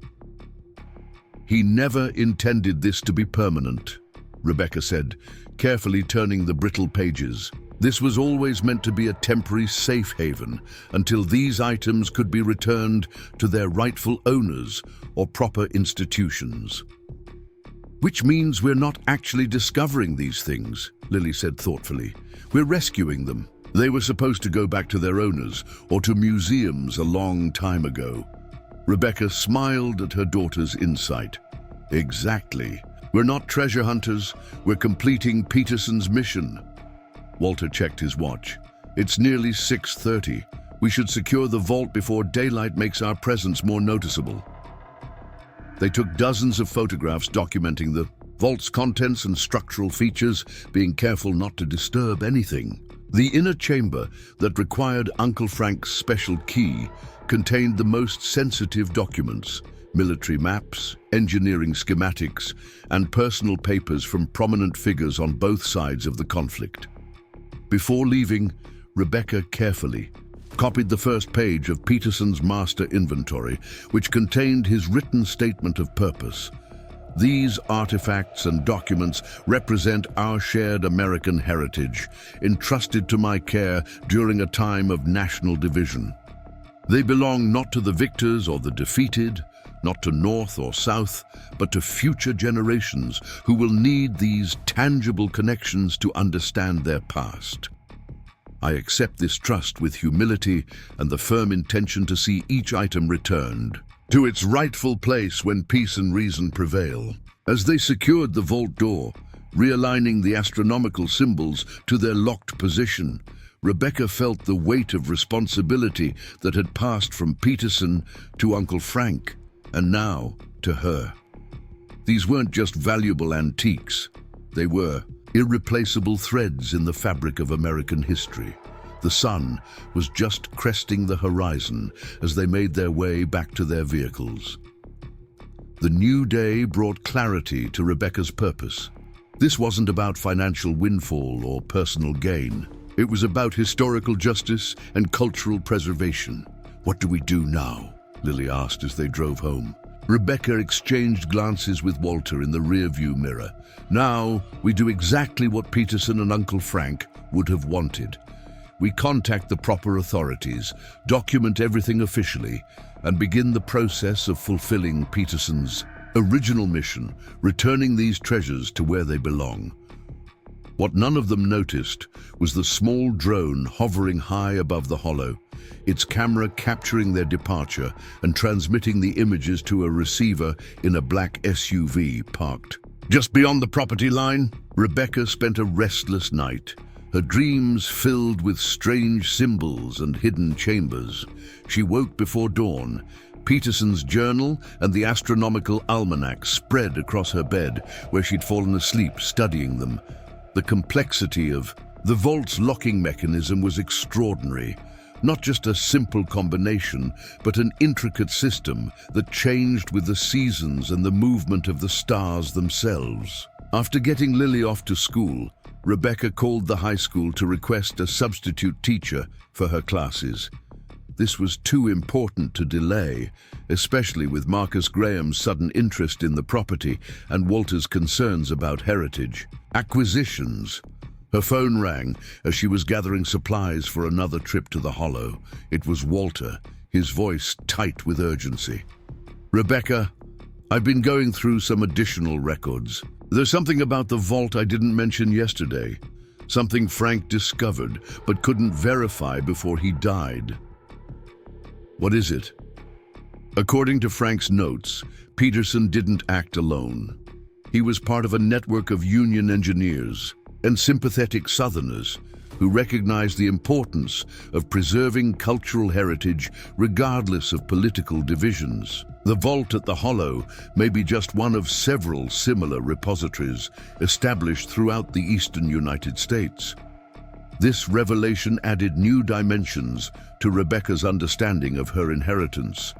He never intended this to be permanent, Rebecca said, carefully turning the brittle pages. This was always meant to be a temporary safe haven until these items could be returned to their rightful owners or proper institutions. Which means we're not actually discovering these things, Lily said thoughtfully. We're rescuing them. They were supposed to go back to their owners or to museums a long time ago. Rebecca smiled at her daughter's insight. Exactly. We're not treasure hunters. We're completing Peterson's mission. Walter checked his watch. It's nearly 6:30. We should secure the vault before daylight makes our presence more noticeable. They took dozens of photographs documenting the vault's contents and structural features, being careful not to disturb anything. The inner chamber that required Uncle Frank's special key contained the most sensitive documents, military maps, engineering schematics, and personal papers from prominent figures on both sides of the conflict. Before leaving, Rebecca carefully copied the first page of Peterson's master inventory, which contained his written statement of purpose. These artifacts and documents represent our shared American heritage, entrusted to my care during a time of national division. They belong not to the victors or the defeated, not to North or South, but to future generations who will need these tangible connections to understand their past. I accept this trust with humility and the firm intention to see each item returned to its rightful place when peace and reason prevail. As they secured the vault door, realigning the astronomical symbols to their locked position, Rebecca felt the weight of responsibility that had passed from Peterson to Uncle Frank, and now to her. These weren't just valuable antiques. They were irreplaceable threads in the fabric of American history. The sun was just cresting the horizon as they made their way back to their vehicles. The new day brought clarity to Rebecca's purpose. This wasn't about financial windfall or personal gain. It was about historical justice and cultural preservation. What do we do now? Lily asked as they drove home. Rebecca exchanged glances with Walter in the rearview mirror. Now, we do exactly what Peterson and Uncle Frank would have wanted. We contact the proper authorities, document everything officially, and begin the process of fulfilling Peterson's original mission, returning these treasures to where they belong. What none of them noticed was the small drone hovering high above the hollow, its camera capturing their departure and transmitting the images to a receiver in a black SUV parked just beyond the property line. Rebecca spent a restless night, her dreams filled with strange symbols and hidden chambers. She woke before dawn. Peterson's journal and the astronomical almanac spread across her bed, where she'd fallen asleep studying them. The complexity of the vault's locking mechanism was extraordinary. Not just a simple combination, but an intricate system that changed with the seasons and the movement of the stars themselves. After getting Lily off to school, Rebecca called the high school to request a substitute teacher for her classes. This was too important to delay, especially with Marcus Graham's sudden interest in the property and Walter's concerns about heritage. Acquisitions. Her phone rang as she was gathering supplies for another trip to the Hollow. It was Walter, his voice tight with urgency. "Rebecca, I've been going through some additional records. There's something about the vault I didn't mention yesterday. Something Frank discovered but couldn't verify before he died." "What is it?" According to Frank's notes, Peterson didn't act alone. He was part of a network of union engineers and sympathetic Southerners who recognized the importance of preserving cultural heritage regardless of political divisions. The vault at the Hollow may be just one of several similar repositories established throughout the eastern United States. This revelation added new dimensions to Rebecca's understanding of her inheritance.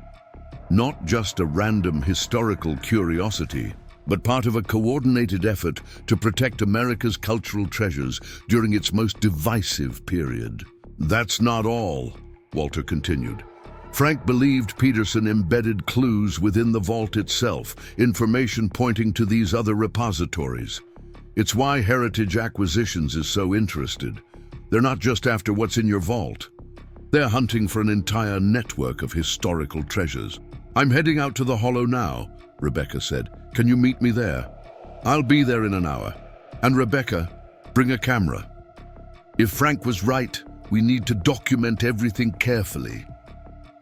Not just a random historical curiosity, but part of a coordinated effort to protect America's cultural treasures during its most divisive period. "That's not all," Walter continued. Frank believed Peterson embedded clues within the vault itself, information pointing to these other repositories. It's why Heritage Acquisitions is so interested. They're not just after what's in your vault. They're hunting for an entire network of historical treasures. "I'm heading out to the Hollow now," Rebecca said. "Can you meet me there?" "I'll be there in an hour. And Rebecca, bring a camera. If Frank was right, we need to document everything carefully."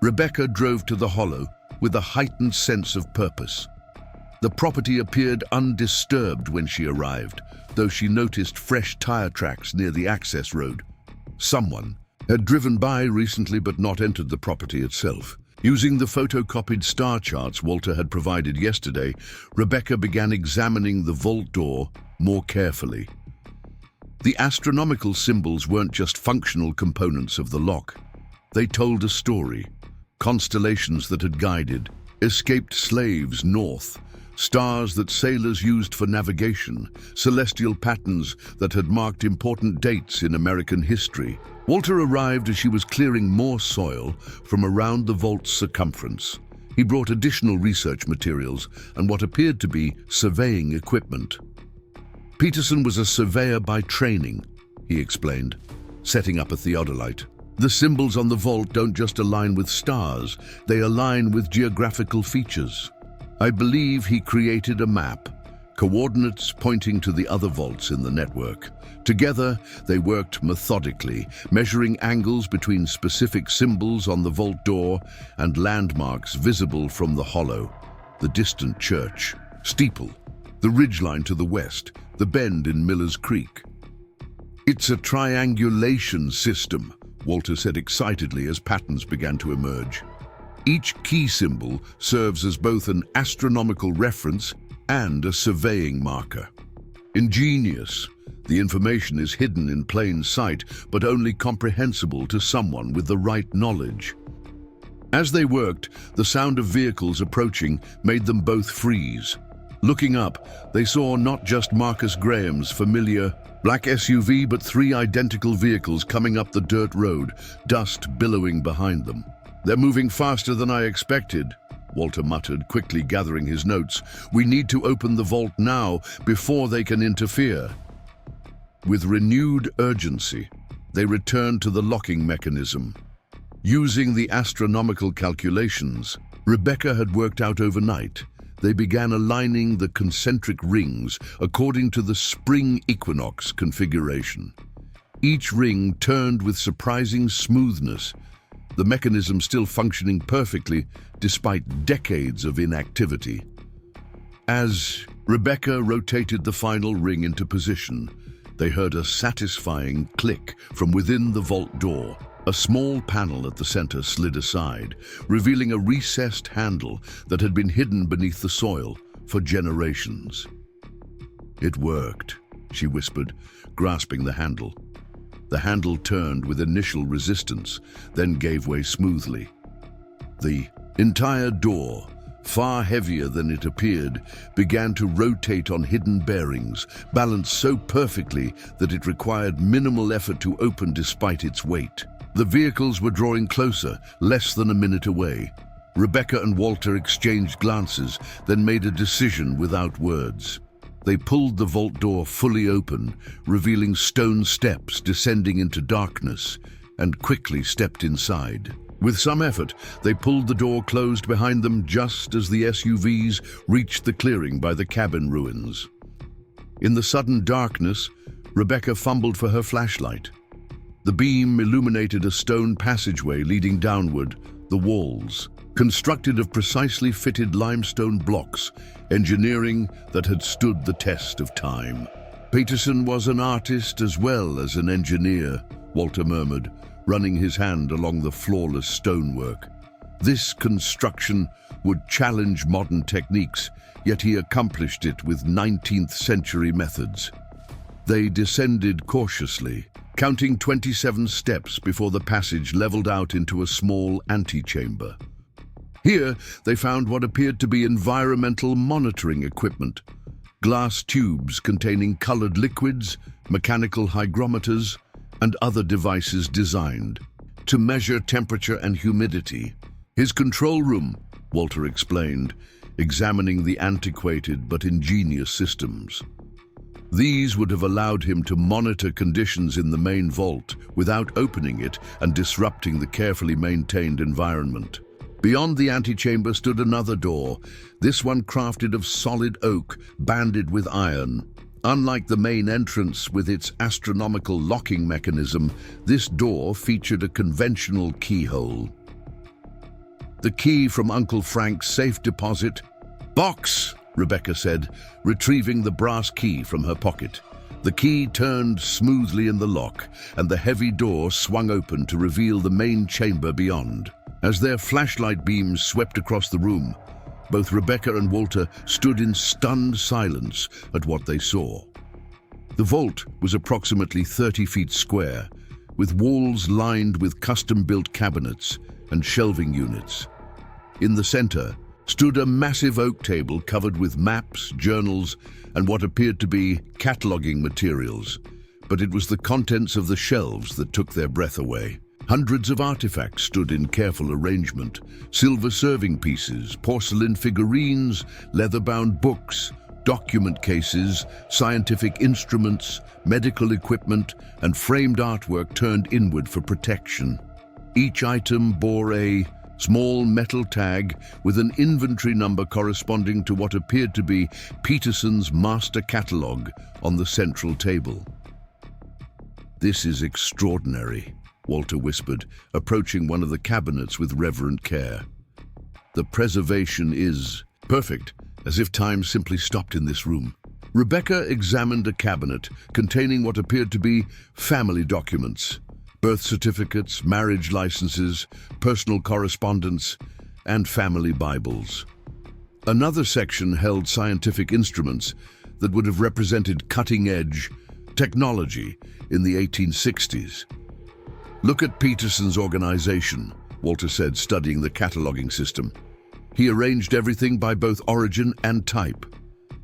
Rebecca drove to the Hollow with a heightened sense of purpose. The property appeared undisturbed when she arrived, though she noticed fresh tire tracks near the access road. Someone had driven by recently but not entered the property itself. Using the photocopied star charts Walter had provided yesterday, Rebecca began examining the vault door more carefully. The astronomical symbols weren't just functional components of the lock. They told a story. Constellations that had guided, escaped slaves north, stars that sailors used for navigation, celestial patterns that had marked important dates in American history. Walter arrived as she was clearing more soil from around the vault's circumference. He brought additional research materials and what appeared to be surveying equipment. Peterson was a surveyor by training, he explained, setting up a theodolite. The symbols on the vault don't just align with stars, they align with geographical features. I believe he created a map, coordinates pointing to the other vaults in the network. Together, they worked methodically, measuring angles between specific symbols on the vault door and landmarks visible from the Hollow, the distant church, steeple, the ridgeline to the west, the bend in Miller's Creek. "It's a triangulation system," Walter said excitedly as patterns began to emerge. Each key symbol serves as both an astronomical reference and a surveying marker. Ingenious. The information is hidden in plain sight, but only comprehensible to someone with the right knowledge. As they worked, the sound of vehicles approaching made them both freeze. Looking up, they saw not just Marcus Graham's familiar black SUV, but three identical vehicles coming up the dirt road, dust billowing behind them. "They're moving faster than I expected," Walter muttered, quickly gathering his notes. "We need to open the vault now, before they can interfere." With renewed urgency, they returned to the locking mechanism. Using the astronomical calculations Rebecca had worked out overnight, they began aligning the concentric rings according to the spring equinox configuration. Each ring turned with surprising smoothness, the mechanism still functioning perfectly despite decades of inactivity. As Rebecca rotated the final ring into position, they heard a satisfying click from within the vault door. A small panel at the center slid aside, revealing a recessed handle that had been hidden beneath the soil for generations. "It worked," she whispered, grasping the handle. The handle turned with initial resistance, then gave way smoothly. The entire door, far heavier than it appeared, began to rotate on hidden bearings, balanced so perfectly that it required minimal effort to open despite its weight. The vehicles were drawing closer, less than a minute away. Rebecca and Walter exchanged glances, then made a decision without words. They pulled the vault door fully open, revealing stone steps descending into darkness, and quickly stepped inside. With some effort, they pulled the door closed behind them just as the SUVs reached the clearing by the cabin ruins. In the sudden darkness, Rebecca fumbled for her flashlight. The beam illuminated a stone passageway leading downward, the walls, constructed of precisely fitted limestone blocks, engineering that had stood the test of time. Peterson was an artist as well as an engineer, Walter murmured, running his hand along the flawless stonework. This construction would challenge modern techniques, yet he accomplished it with 19th century methods. They descended cautiously, counting 27 steps before the passage leveled out into a small antechamber. Here, they found what appeared to be environmental monitoring equipment, glass tubes containing colored liquids, mechanical hygrometers, and other devices designed to measure temperature and humidity. His control room, Walter explained, examining the antiquated but ingenious systems. These would have allowed him to monitor conditions in the main vault without opening it and disrupting the carefully maintained environment. Beyond the antechamber stood another door, this one crafted of solid oak, banded with iron. Unlike the main entrance with its astronomical locking mechanism, this door featured a conventional keyhole. The key from Uncle Frank's safe deposit. "Box!" Rebecca said, retrieving the brass key from her pocket. The key turned smoothly in the lock, and the heavy door swung open to reveal the main chamber beyond. As their flashlight beams swept across the room, both Rebecca and Walter stood in stunned silence at what they saw. The vault was approximately 30 feet square, with walls lined with custom-built cabinets and shelving units. In the center stood a massive oak table covered with maps, journals, and what appeared to be cataloging materials, but it was the contents of the shelves that took their breath away. Hundreds of artifacts stood in careful arrangement: silver serving pieces, porcelain figurines, leather-bound books, document cases, scientific instruments, medical equipment, and framed artwork turned inward for protection. Each item bore a small metal tag with an inventory number corresponding to what appeared to be Peterson's master catalogue on the central table. "This is extraordinary," Walter whispered, approaching one of the cabinets with reverent care. "The preservation is perfect, as if time simply stopped in this room." Rebecca examined a cabinet containing what appeared to be family documents, birth certificates, marriage licenses, personal correspondence, and family Bibles. Another section held scientific instruments that would have represented cutting-edge technology in the 1860s. "Look at Peterson's organization," Walter said, studying the cataloging system. He arranged everything by both origin and type.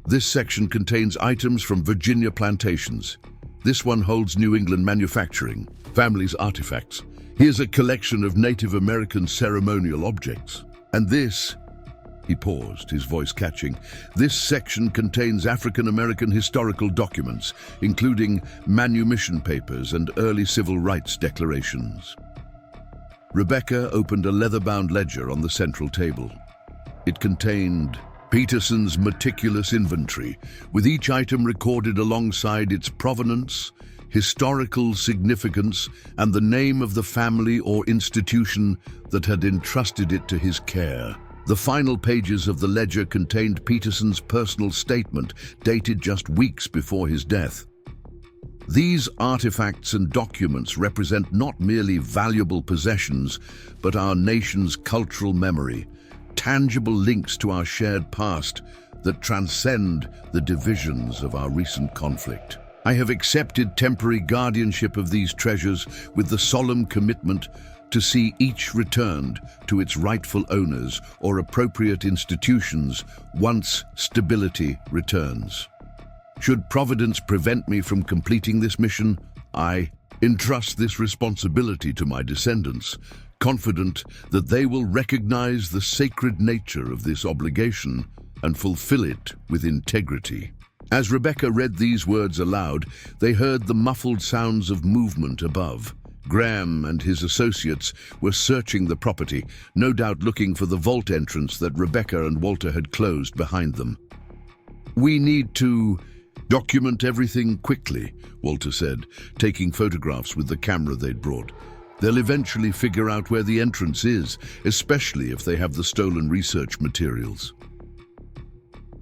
This section contains items from Virginia plantations. This one holds New England manufacturing, family's artifacts. Here's a collection of Native American ceremonial objects. And this, he paused, his voice catching, this section contains African American historical documents, including manumission papers and early civil rights declarations. Rebecca opened a leather-bound ledger on the central table. It contained Peterson's meticulous inventory, with each item recorded alongside its provenance, historical significance, and the name of the family or institution that had entrusted it to his care. The final pages of the ledger contained Peterson's personal statement, dated just weeks before his death. These artifacts and documents represent not merely valuable possessions, but our nation's cultural memory, tangible links to our shared past that transcend the divisions of our recent conflict. I have accepted temporary guardianship of these treasures with the solemn commitment to see each returned to its rightful owners or appropriate institutions once stability returns. Should Providence prevent me from completing this mission, I entrust this responsibility to my descendants, confident that they will recognize the sacred nature of this obligation and fulfill it with integrity. As Rebecca read these words aloud, they heard the muffled sounds of movement above. Graham and his associates were searching the property, no doubt looking for the vault entrance that Rebecca and Walter had closed behind them. "We need to document everything quickly," Walter said, taking photographs with the camera they'd brought. "They'll eventually figure out where the entrance is, especially if they have the stolen research materials."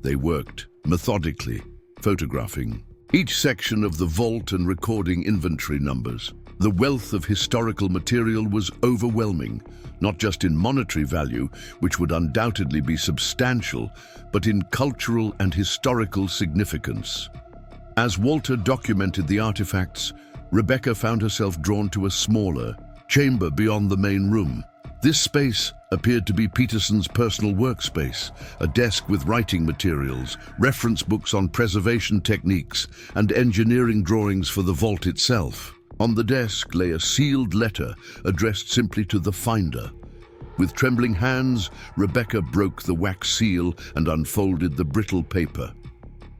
They worked methodically, photographing each section of the vault and recording inventory numbers. The wealth of historical material was overwhelming, not just in monetary value, which would undoubtedly be substantial, but in cultural and historical significance. As Walter documented the artifacts, Rebecca found herself drawn to a smaller chamber beyond the main room. This space appeared to be Peterson's personal workspace, a desk with writing materials, reference books on preservation techniques, and engineering drawings for the vault itself. On the desk lay a sealed letter addressed simply to the finder. With trembling hands, Rebecca broke the wax seal and unfolded the brittle paper.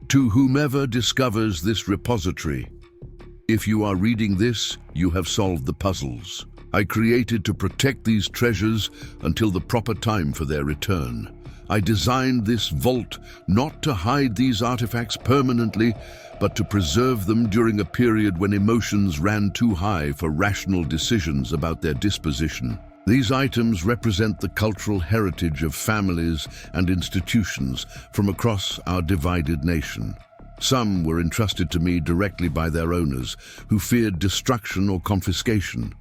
"To whomever discovers this repository, if you are reading this, you have solved the puzzles I created to protect these treasures until the proper time for their return. I designed this vault not to hide these artifacts permanently, but to preserve them during a period when emotions ran too high for rational decisions about their disposition. These items represent the cultural heritage of families and institutions from across our divided nation. Some were entrusted to me directly by their owners, who feared destruction or confiscation.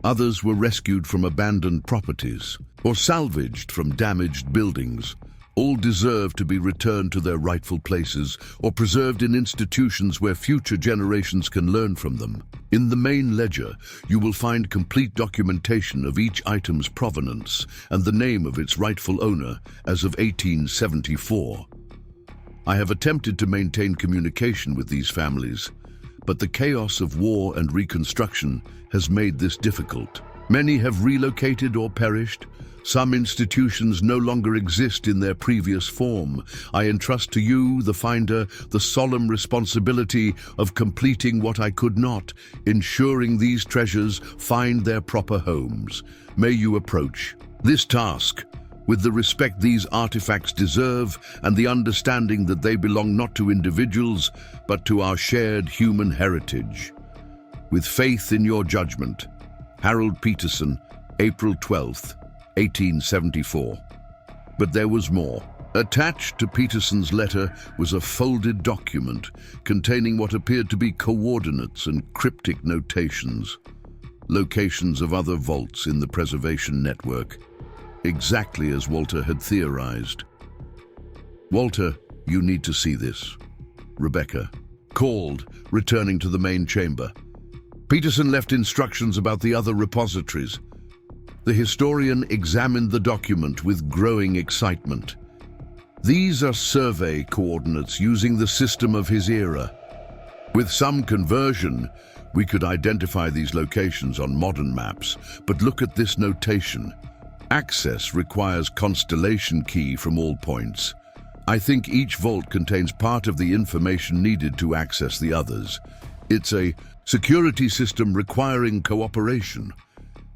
Others were rescued from abandoned properties or salvaged from damaged buildings. All deserve to be returned to their rightful places or preserved in institutions where future generations can learn from them. In the main ledger, you will find complete documentation of each item's provenance and the name of its rightful owner as of 1874. I have attempted to maintain communication with these families, but the chaos of war and reconstruction has made this difficult. Many have relocated or perished. Some institutions no longer exist in their previous form. I entrust to you, the finder, the solemn responsibility of completing what I could not, ensuring these treasures find their proper homes. May you approach this task with the respect these artifacts deserve and the understanding that they belong not to individuals, but to our shared human heritage. With faith in your judgment, Harold Peterson, April 12th, 1874. But there was more. Attached to Peterson's letter was a folded document containing what appeared to be coordinates and cryptic notations, locations of other vaults in the preservation network, exactly as Walter had theorized. "Walter, you need to see this," Rebecca called, returning to the main chamber. Peterson left instructions about the other repositories. The historian examined the document with growing excitement. These are survey coordinates using the system of his era. With some conversion, we could identify these locations on modern maps, but look at this notation. Access requires constellation key from all points. I think each vault contains part of the information needed to access the others. It's a security system requiring cooperation.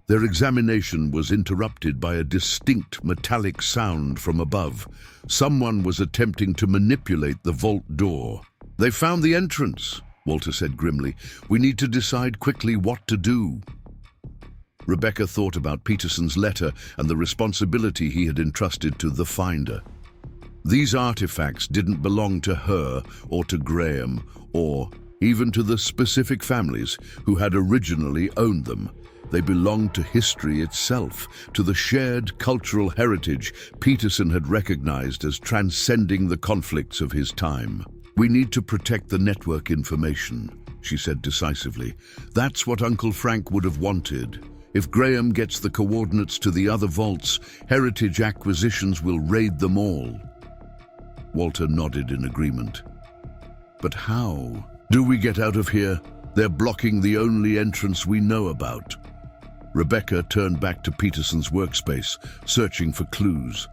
Their examination was interrupted by a distinct metallic sound from above. Someone was attempting to manipulate the vault door. "They found the entrance," Walter said grimly. "We need to decide quickly what to do." Rebecca thought about Peterson's letter and the responsibility he had entrusted to the finder. These artifacts didn't belong to her or to Graham or even to the specific families who had originally owned them. They belonged to history itself, to the shared cultural heritage Peterson had recognized as transcending the conflicts of his time. "We need to protect the network information," she said decisively. "That's what Uncle Frank would have wanted. If Graham gets the coordinates to the other vaults, Heritage Acquisitions will raid them all." Walter nodded in agreement. "But how do we get out of here? They're blocking the only entrance we know about." Rebecca turned back to Peterson's workspace, searching for clues.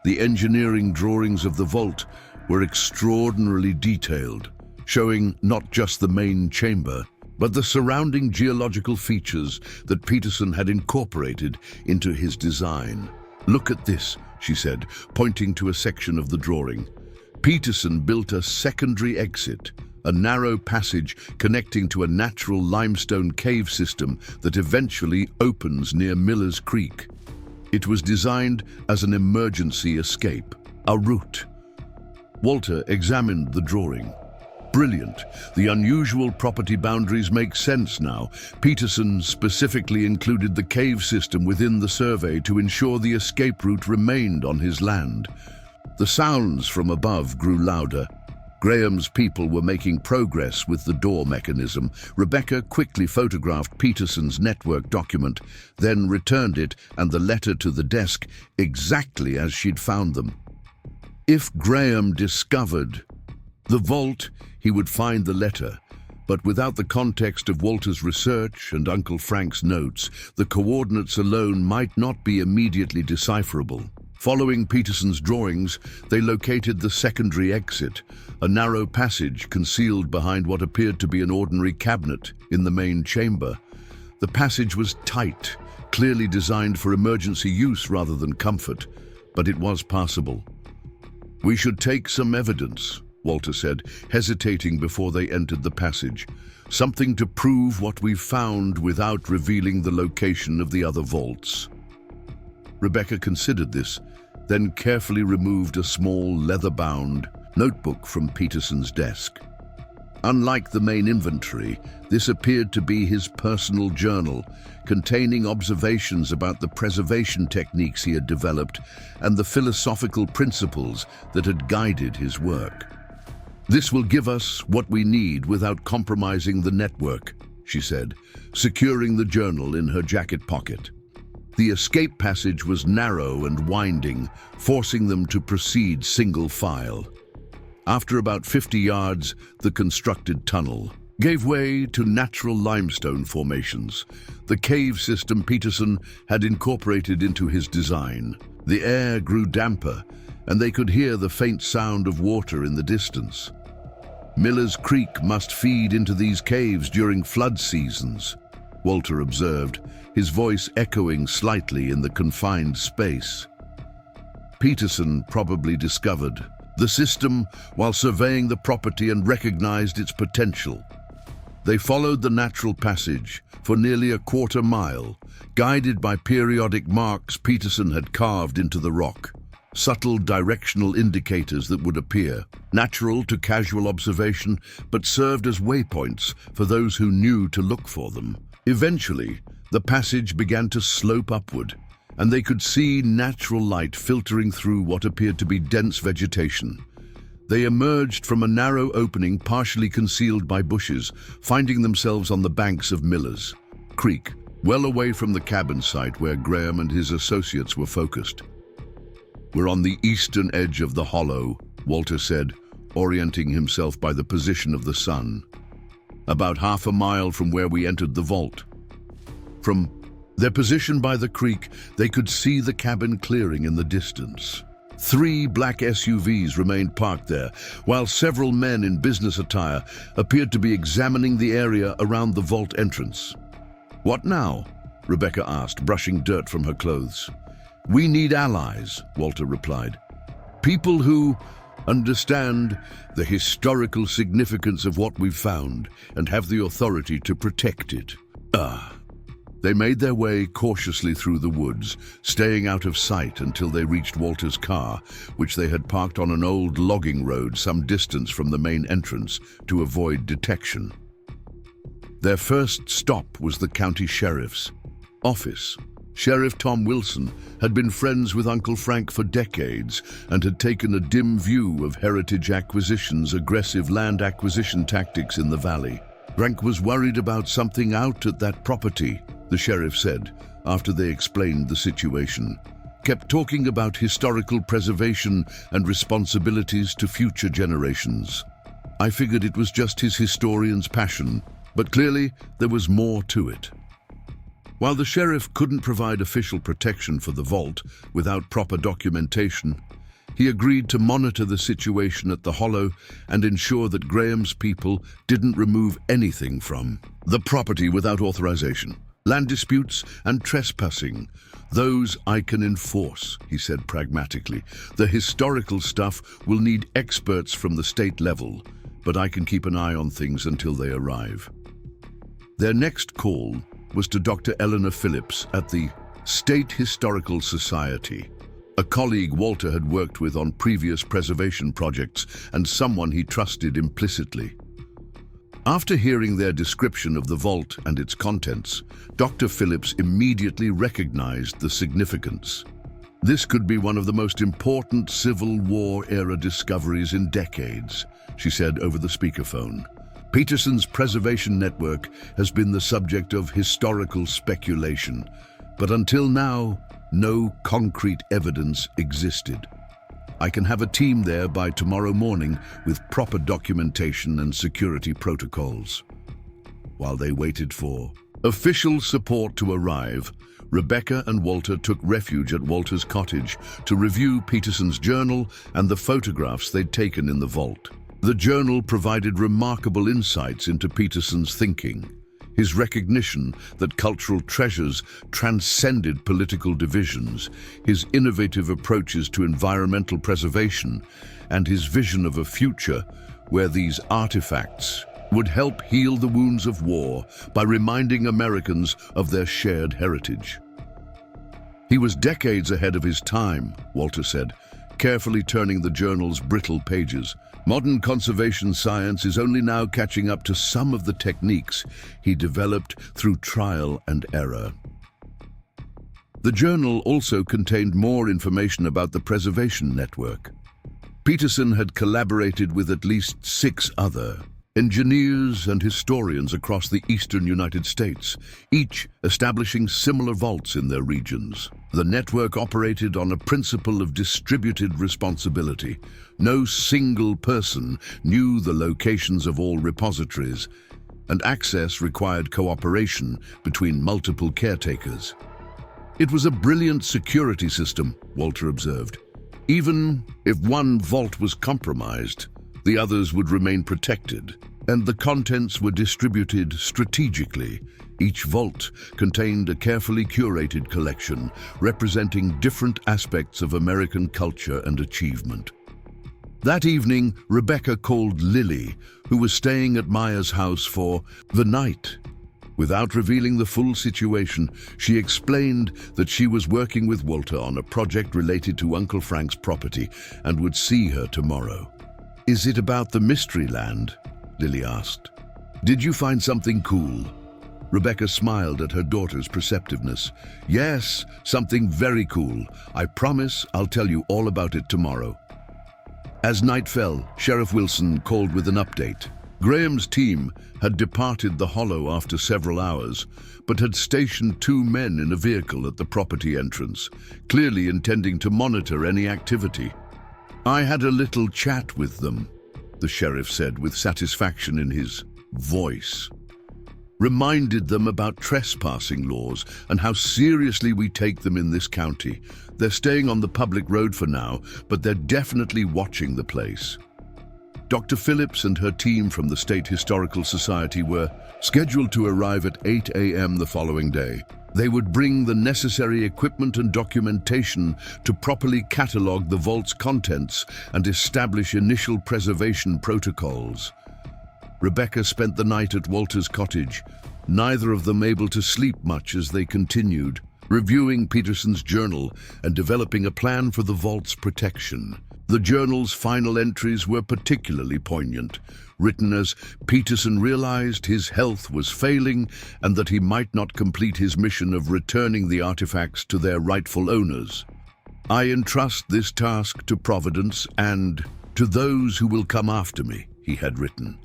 The engineering drawings of the vault were extraordinarily detailed, showing not just the main chamber, but the surrounding geological features that Peterson had incorporated into his design. "Look at this," she said, pointing to a section of the drawing. Peterson built a secondary exit, a narrow passage connecting to a natural limestone cave system that eventually opens near Miller's Creek. It was designed as an emergency escape, a route. Walter examined the drawing. "Brilliant. The unusual property boundaries make sense now." Peterson specifically included the cave system within the survey to ensure the escape route remained on his land. The sounds from above grew louder. Graham's people were making progress with the door mechanism. Rebecca quickly photographed Peterson's network document, then returned it and the letter to the desk exactly as she'd found them. If Graham discovered the vault, he would find the letter, but without the context of Walter's research and Uncle Frank's notes, the coordinates alone might not be immediately decipherable. Following Peterson's drawings, they located the secondary exit, a narrow passage concealed behind what appeared to be an ordinary cabinet in the main chamber. The passage was tight, clearly designed for emergency use rather than comfort, but it was passable. "We should take some evidence," Walter said, hesitating before they entered the passage. "Something to prove what we've found without revealing the location of the other vaults." Rebecca considered this, then carefully removed a small leather-bound notebook from Peterson's desk. Unlike the main inventory, this appeared to be his personal journal, containing observations about the preservation techniques he had developed and the philosophical principles that had guided his work. "This will give us what we need without compromising the network," she said, securing the journal in her jacket pocket. The escape passage was narrow and winding, forcing them to proceed single file. After about 50 yards, the constructed tunnel gave way to natural limestone formations, the cave system Peterson had incorporated into his design. The air grew damper, and they could hear the faint sound of water in the distance. Miller's Creek must feed into these caves during flood seasons, Walter observed, his voice echoing slightly in the confined space. Peterson probably discovered the system while surveying the property and recognized its potential. They followed the natural passage for nearly a quarter-mile, guided by periodic marks Peterson had carved into the rock, subtle directional indicators that would appear, natural to casual observation, but served as waypoints for those who knew to look for them. Eventually, the passage began to slope upward, and they could see natural light filtering through what appeared to be dense vegetation. They emerged from a narrow opening partially concealed by bushes, finding themselves on the banks of Miller's Creek, well away from the cabin site where Graham and his associates were focused. "We're on the eastern edge of the hollow," Walter said, orienting himself by the position of the sun. "About half a mile from where we entered the vault." From their position by the creek, they could see the cabin clearing in the distance. 3 black SUVs remained parked there, while several men in business attire appeared to be examining the area around the vault entrance. "What now?" Rebecca asked, brushing dirt from her clothes. "We need allies," Walter replied. "People who understand the historical significance of what we've found and have the authority to protect it." They made their way cautiously through the woods, staying out of sight until they reached Walter's car, which they had parked on an old logging road some distance from the main entrance to avoid detection. Their first stop was the county sheriff's office. Sheriff Tom Wilson had been friends with Uncle Frank for decades and had taken a dim view of Heritage Acquisition's aggressive land acquisition tactics in the valley. Frank was worried about something out at that property, the sheriff said, after they explained the situation. Kept talking about historical preservation and responsibilities to future generations. I figured it was just his historian's passion, but clearly there was more to it. While the sheriff couldn't provide official protection for the vault without proper documentation, he agreed to monitor the situation at the Hollow and ensure that Graham's people didn't remove anything from the property without authorization. Land disputes and trespassing, those I can enforce, he said pragmatically. The historical stuff will need experts from the state level, but I can keep an eye on things until they arrive. Their next call was to Dr. Eleanor Phillips at the State Historical Society, a colleague Walter had worked with on previous preservation projects and someone he trusted implicitly. After hearing their description of the vault and its contents, Dr. Phillips immediately recognized the significance. This could be one of the most important Civil War-era discoveries in decades, she said over the speakerphone. Peterson's preservation network has been the subject of historical speculation, but until now, no concrete evidence existed. I can have a team there by tomorrow morning with proper documentation and security protocols. While they waited for official support to arrive, Rebecca and Walter took refuge at Walter's cottage to review Peterson's journal and the photographs they'd taken in the vault. The journal provided remarkable insights into Peterson's thinking, his recognition that cultural treasures transcended political divisions, his innovative approaches to environmental preservation, and his vision of a future where these artifacts would help heal the wounds of war by reminding Americans of their shared heritage. He was decades ahead of his time, Walter said, carefully turning the journal's brittle pages. Modern conservation science is only now catching up to some of the techniques he developed through trial and error. The journal also contained more information about the preservation network. Peterson had collaborated with at least 6 other engineers and historians across the eastern United States, each establishing similar vaults in their regions. The network operated on a principle of distributed responsibility. No single person knew the locations of all repositories, and access required cooperation between multiple caretakers. It was a brilliant security system, Walter observed. Even if one vault was compromised, the others would remain protected, and the contents were distributed strategically. Each vault contained a carefully curated collection representing different aspects of American culture and achievement. That evening, Rebecca called Lily, who was staying at Maya's house for the night. Without revealing the full situation, she explained that she was working with Walter on a project related to Uncle Frank's property and would see her tomorrow. "Is it about the mystery land?" Lily asked. "Did you find something cool?" Rebecca smiled at her daughter's perceptiveness. "Yes, something very cool. I promise I'll tell you all about it tomorrow." As night fell, Sheriff Wilson called with an update. Graham's team had departed the Hollow after several hours, but had stationed 2 men in a vehicle at the property entrance, clearly intending to monitor any activity. "I had a little chat with them," the sheriff said with satisfaction in his voice. "Reminded them about trespassing laws and how seriously we take them in this county. They're staying on the public road for now, but they're definitely watching the place." Dr. Phillips and her team from the State Historical Society were scheduled to arrive at 8 a.m. the following day. They would bring the necessary equipment and documentation to properly catalog the vault's contents and establish initial preservation protocols. Rebecca spent the night at Walter's cottage, neither of them able to sleep much as they continued, reviewing Peterson's journal and developing a plan for the vault's protection. The journal's final entries were particularly poignant, written as Peterson realized his health was failing and that he might not complete his mission of returning the artifacts to their rightful owners. "I entrust this task to Providence and to those who will come after me," he had written.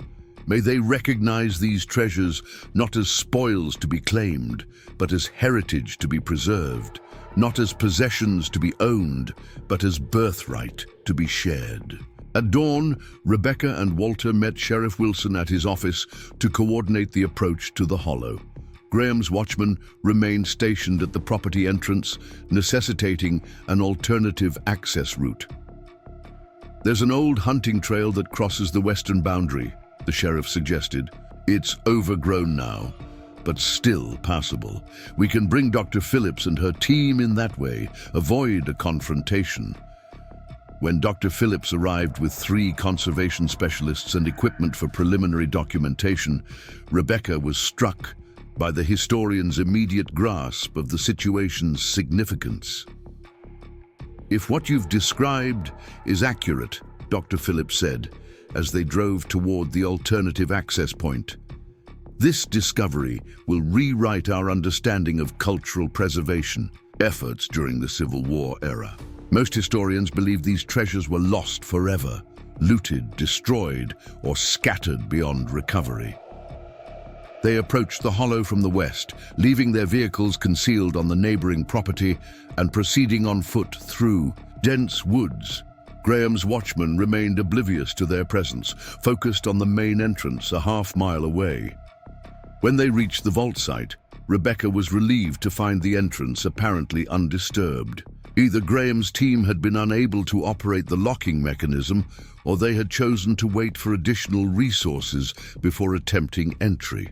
"May they recognize these treasures not as spoils to be claimed, but as heritage to be preserved, not as possessions to be owned, but as birthright to be shared." At dawn, Rebecca and Walter met Sheriff Wilson at his office to coordinate the approach to the hollow. Graham's watchman remained stationed at the property entrance, necessitating an alternative access route. "There's an old hunting trail that crosses the western boundary," the sheriff suggested. "It's overgrown now, but still passable. We can bring Dr. Phillips and her team in that way, avoid a confrontation." When Dr. Phillips arrived with 3 conservation specialists and equipment for preliminary documentation, Rebecca was struck by the historian's immediate grasp of the situation's significance. "If what you've described is accurate," Dr. Phillips said, as they drove toward the alternative access point, "this discovery will rewrite our understanding of cultural preservation efforts during the Civil War era. Most historians believe these treasures were lost forever, looted, destroyed, or scattered beyond recovery." They approached the hollow from the west, leaving their vehicles concealed on the neighboring property and proceeding on foot through dense woods. Graham's watchman remained oblivious to their presence, focused on the main entrance a half-mile away. When they reached the vault site, Rebecca was relieved to find the entrance apparently undisturbed. Either Graham's team had been unable to operate the locking mechanism, or they had chosen to wait for additional resources before attempting entry.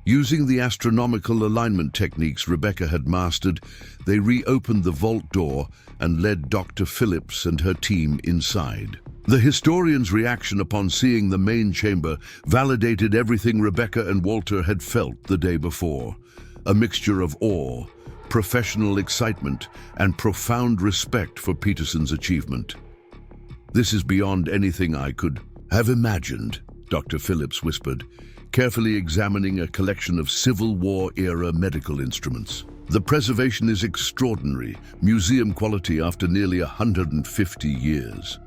Using the astronomical alignment techniques Rebecca had mastered, they reopened the vault door and led Dr. Phillips and her team inside. The historian's reaction upon seeing the main chamber validated everything Rebecca and Walter had felt the day before, a mixture of awe, professional excitement, and profound respect for Peterson's achievement. "This is beyond anything I could have imagined," Dr. Phillips whispered, carefully examining a collection of Civil War-era medical instruments. "The preservation is extraordinary, museum quality after nearly 150 years."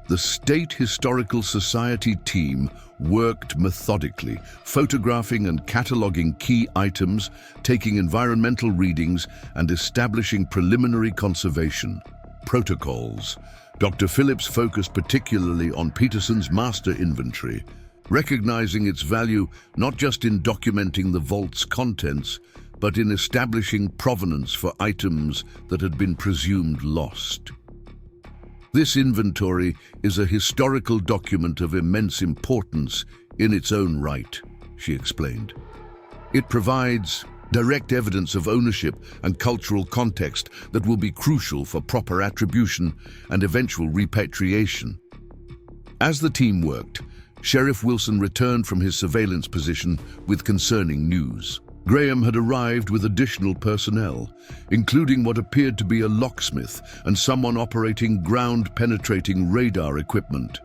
The State Historical Society team worked methodically, photographing and cataloging key items, taking environmental readings, and establishing preliminary conservation protocols. Dr. Phillips focused particularly on Peterson's master inventory, recognizing its value not just in documenting the vault's contents, but in establishing provenance for items that had been presumed lost. "This inventory is a historical document of immense importance in its own right," she explained. "It provides direct evidence of ownership and cultural context that will be crucial for proper attribution and eventual repatriation." As the team worked, Sheriff Wilson returned from his surveillance position with concerning news. Graham had arrived with additional personnel, including what appeared to be a locksmith and someone operating ground-penetrating radar equipment.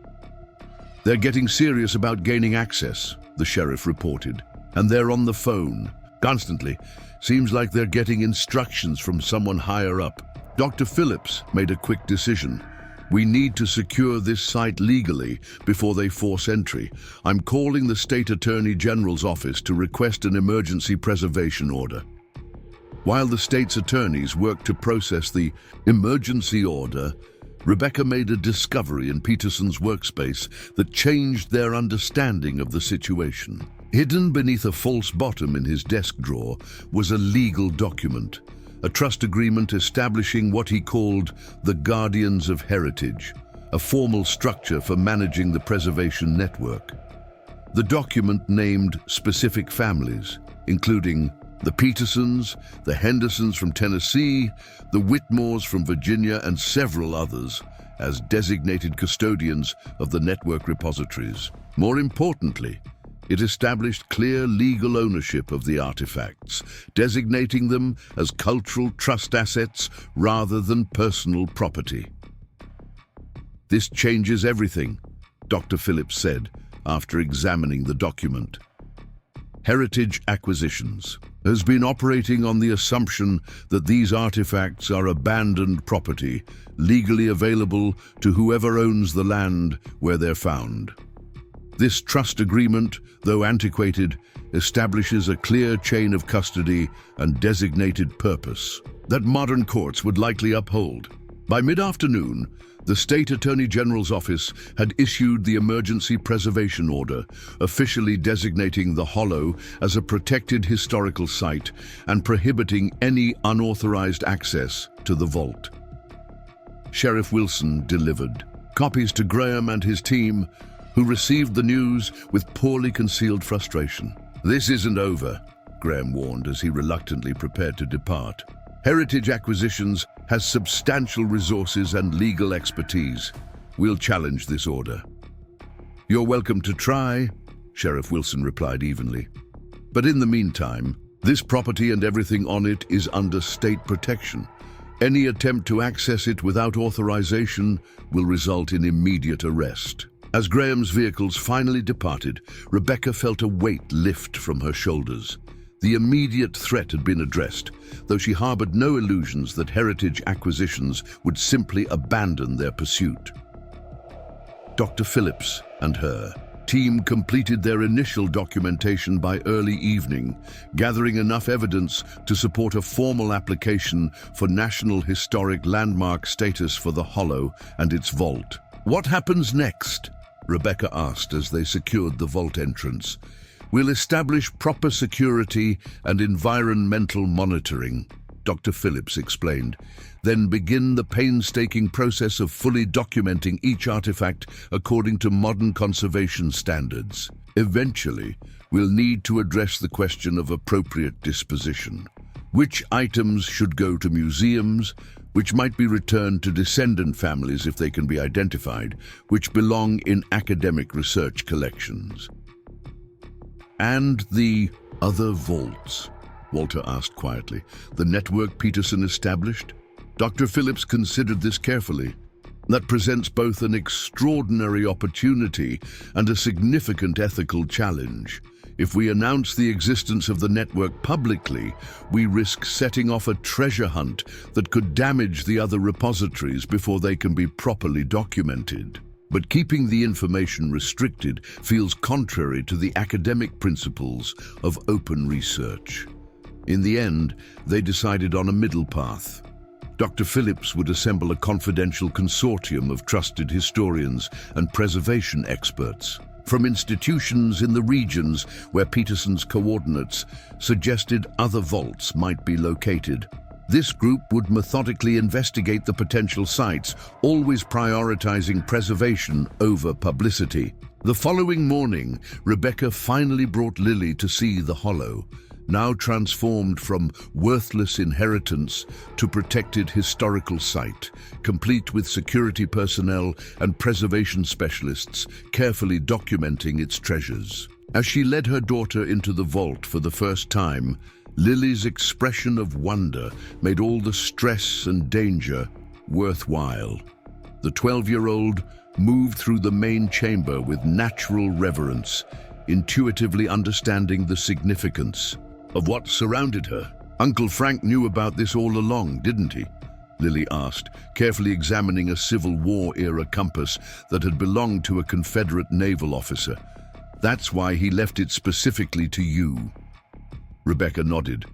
"They're getting serious about gaining access," the sheriff reported, "and they're on the phone constantly. Seems like they're getting instructions from someone higher up." Dr. Phillips made a quick decision. "We need to secure this site legally before they force entry. I'm calling the State Attorney General's office to request an emergency preservation order." While the state's attorneys worked to process the emergency order, Rebecca made a discovery in Peterson's workspace that changed their understanding of the situation. Hidden beneath a false bottom in his desk drawer was a legal document, a trust agreement establishing what he called the Guardians of Heritage, a formal structure for managing the preservation network. The document named specific families, including the Petersons, the Hendersons from Tennessee, the Whitmores from Virginia, and several others, as designated custodians of the network repositories. More importantly, it established clear legal ownership of the artifacts, designating them as cultural trust assets rather than personal property. "This changes everything," Dr. Phillips said after examining the document. Heritage Acquisitions has been operating on the assumption that these artifacts are abandoned property, legally available to whoever owns the land where they're found. This trust agreement, though antiquated, establishes a clear chain of custody and designated purpose that modern courts would likely uphold. By mid-afternoon, the State Attorney General's office had issued the Emergency Preservation Order, officially designating the Hollow as a protected historical site and prohibiting any unauthorized access to the vault. Sheriff Wilson delivered copies to Graham and his team, who received the news with poorly concealed frustration. "This isn't over," Graham warned as he reluctantly prepared to depart. "Heritage Acquisitions has substantial resources and legal expertise. We'll challenge this order." "You're welcome to try," Sheriff Wilson replied evenly. "But in the meantime, this property and everything on it is under state protection. Any attempt to access it without authorization will result in immediate arrest." As Graham's vehicles finally departed, Rebecca felt a weight lift from her shoulders. The immediate threat had been addressed, though she harbored no illusions that Heritage Acquisitions would simply abandon their pursuit. Dr. Phillips and her team completed their initial documentation by early evening, gathering enough evidence to support a formal application for National Historic Landmark status for the Hollow and its vault. "What happens next?" Rebecca asked as they secured the vault entrance. "We'll establish proper security and environmental monitoring," Dr. Phillips explained, "then begin the painstaking process of fully documenting each artifact according to modern conservation standards. Eventually, we'll need to address the question of appropriate disposition. Which items should go to museums, which might be returned to descendant families if they can be identified, which belong in academic research collections." "And the other vaults?" Walter asked quietly. "The network Peterson established?" Dr. Phillips considered this carefully. "That presents both an extraordinary opportunity and a significant ethical challenge. If we announce the existence of the network publicly, we risk setting off a treasure hunt that could damage the other repositories before they can be properly documented. But keeping the information restricted feels contrary to the academic principles of open research." In the end, they decided on a middle path. Dr. Phillips would assemble a confidential consortium of trusted historians and preservation experts from institutions in the regions where Peterson's coordinates suggested other vaults might be located. This group would methodically investigate the potential sites, always prioritizing preservation over publicity. The following morning, Rebecca finally brought Lily to see the Hollow, now transformed from worthless inheritance to protected historical site, complete with security personnel and preservation specialists carefully documenting its treasures. As she led her daughter into the vault for the first time, Lily's expression of wonder made all the stress and danger worthwhile. The 12-year-old moved through the main chamber with natural reverence, intuitively understanding the significance of what surrounded her. "Uncle Frank knew about this all along, didn't he?" Lily asked, carefully examining a Civil War-era compass that had belonged to a Confederate naval officer. "That's why he left it specifically to you." Rebecca nodded.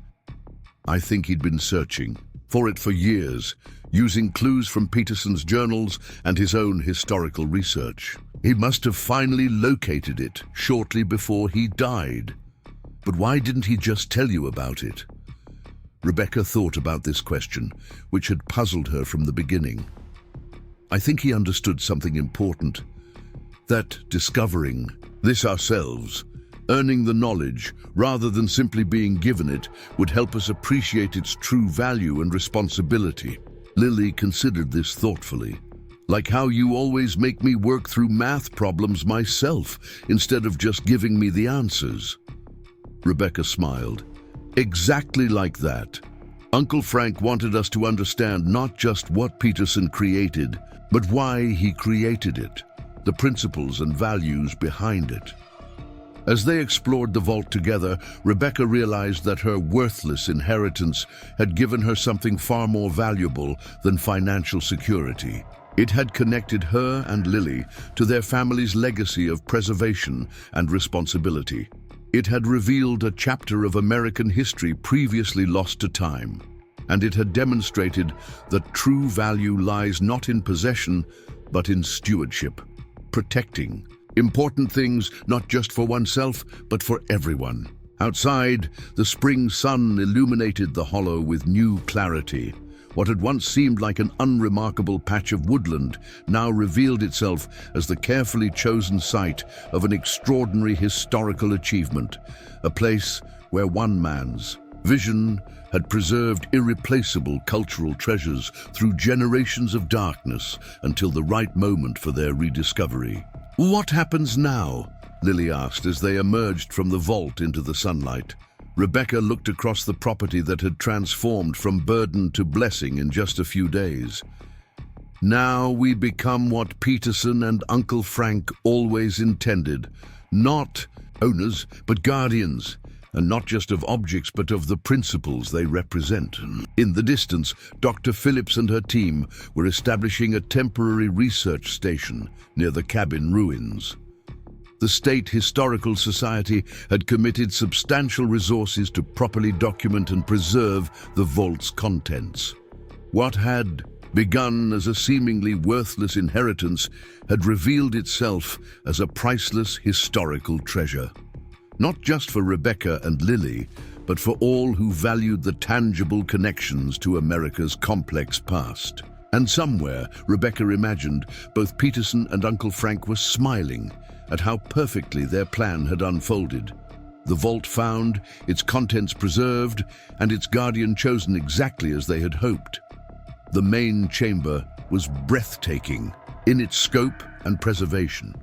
"I think he'd been searching for it for years, using clues from Peterson's journals and his own historical research. He must have finally located it shortly before he died. But why didn't he just tell you about it?" Rebecca thought about this question, which had puzzled her from the beginning. "I think he understood something important, that discovering this ourselves, earning the knowledge, rather than simply being given it, would help us appreciate its true value and responsibility." Lily considered this thoughtfully. "Like how you always make me work through math problems myself, instead of just giving me the answers." Rebecca smiled. "Exactly like that. Uncle Frank wanted us to understand not just what Peterson created, but why he created it, the principles and values behind it. As they explored the vault together, Rebecca realized that her worthless inheritance had given her something far more valuable than financial security. It had connected her and Lily to their family's legacy of preservation and responsibility. It had revealed a chapter of American history previously lost to time, and it had demonstrated that true value lies not in possession, but in stewardship, protecting important things not just for oneself, but for everyone. Outside, the spring sun illuminated the hollow with new clarity. What had once seemed like an unremarkable patch of woodland now revealed itself as the carefully chosen site of an extraordinary historical achievement, a place where one man's vision had preserved irreplaceable cultural treasures through generations of darkness until the right moment for their rediscovery. "What happens now?" Lily asked as they emerged from the vault into the sunlight. Rebecca looked across the property that had transformed from burden to blessing in just a few days. "Now we become what Peterson and Uncle Frank always intended, not owners, but guardians, and not just of objects, but of the principles they represent." In the distance, Dr. Phillips and her team were establishing a temporary research station near the cabin ruins. The State Historical Society had committed substantial resources to properly document and preserve the vault's contents. What had begun as a seemingly worthless inheritance had revealed itself as a priceless historical treasure. Not just for Rebecca and Lily, but for all who valued the tangible connections to America's complex past. And somewhere, Rebecca imagined, both Peterson and Uncle Frank were smiling at how perfectly their plan had unfolded. The vault found, its contents preserved, and its guardian chosen exactly as they had hoped. The main chamber was breathtaking in its scope and preservation.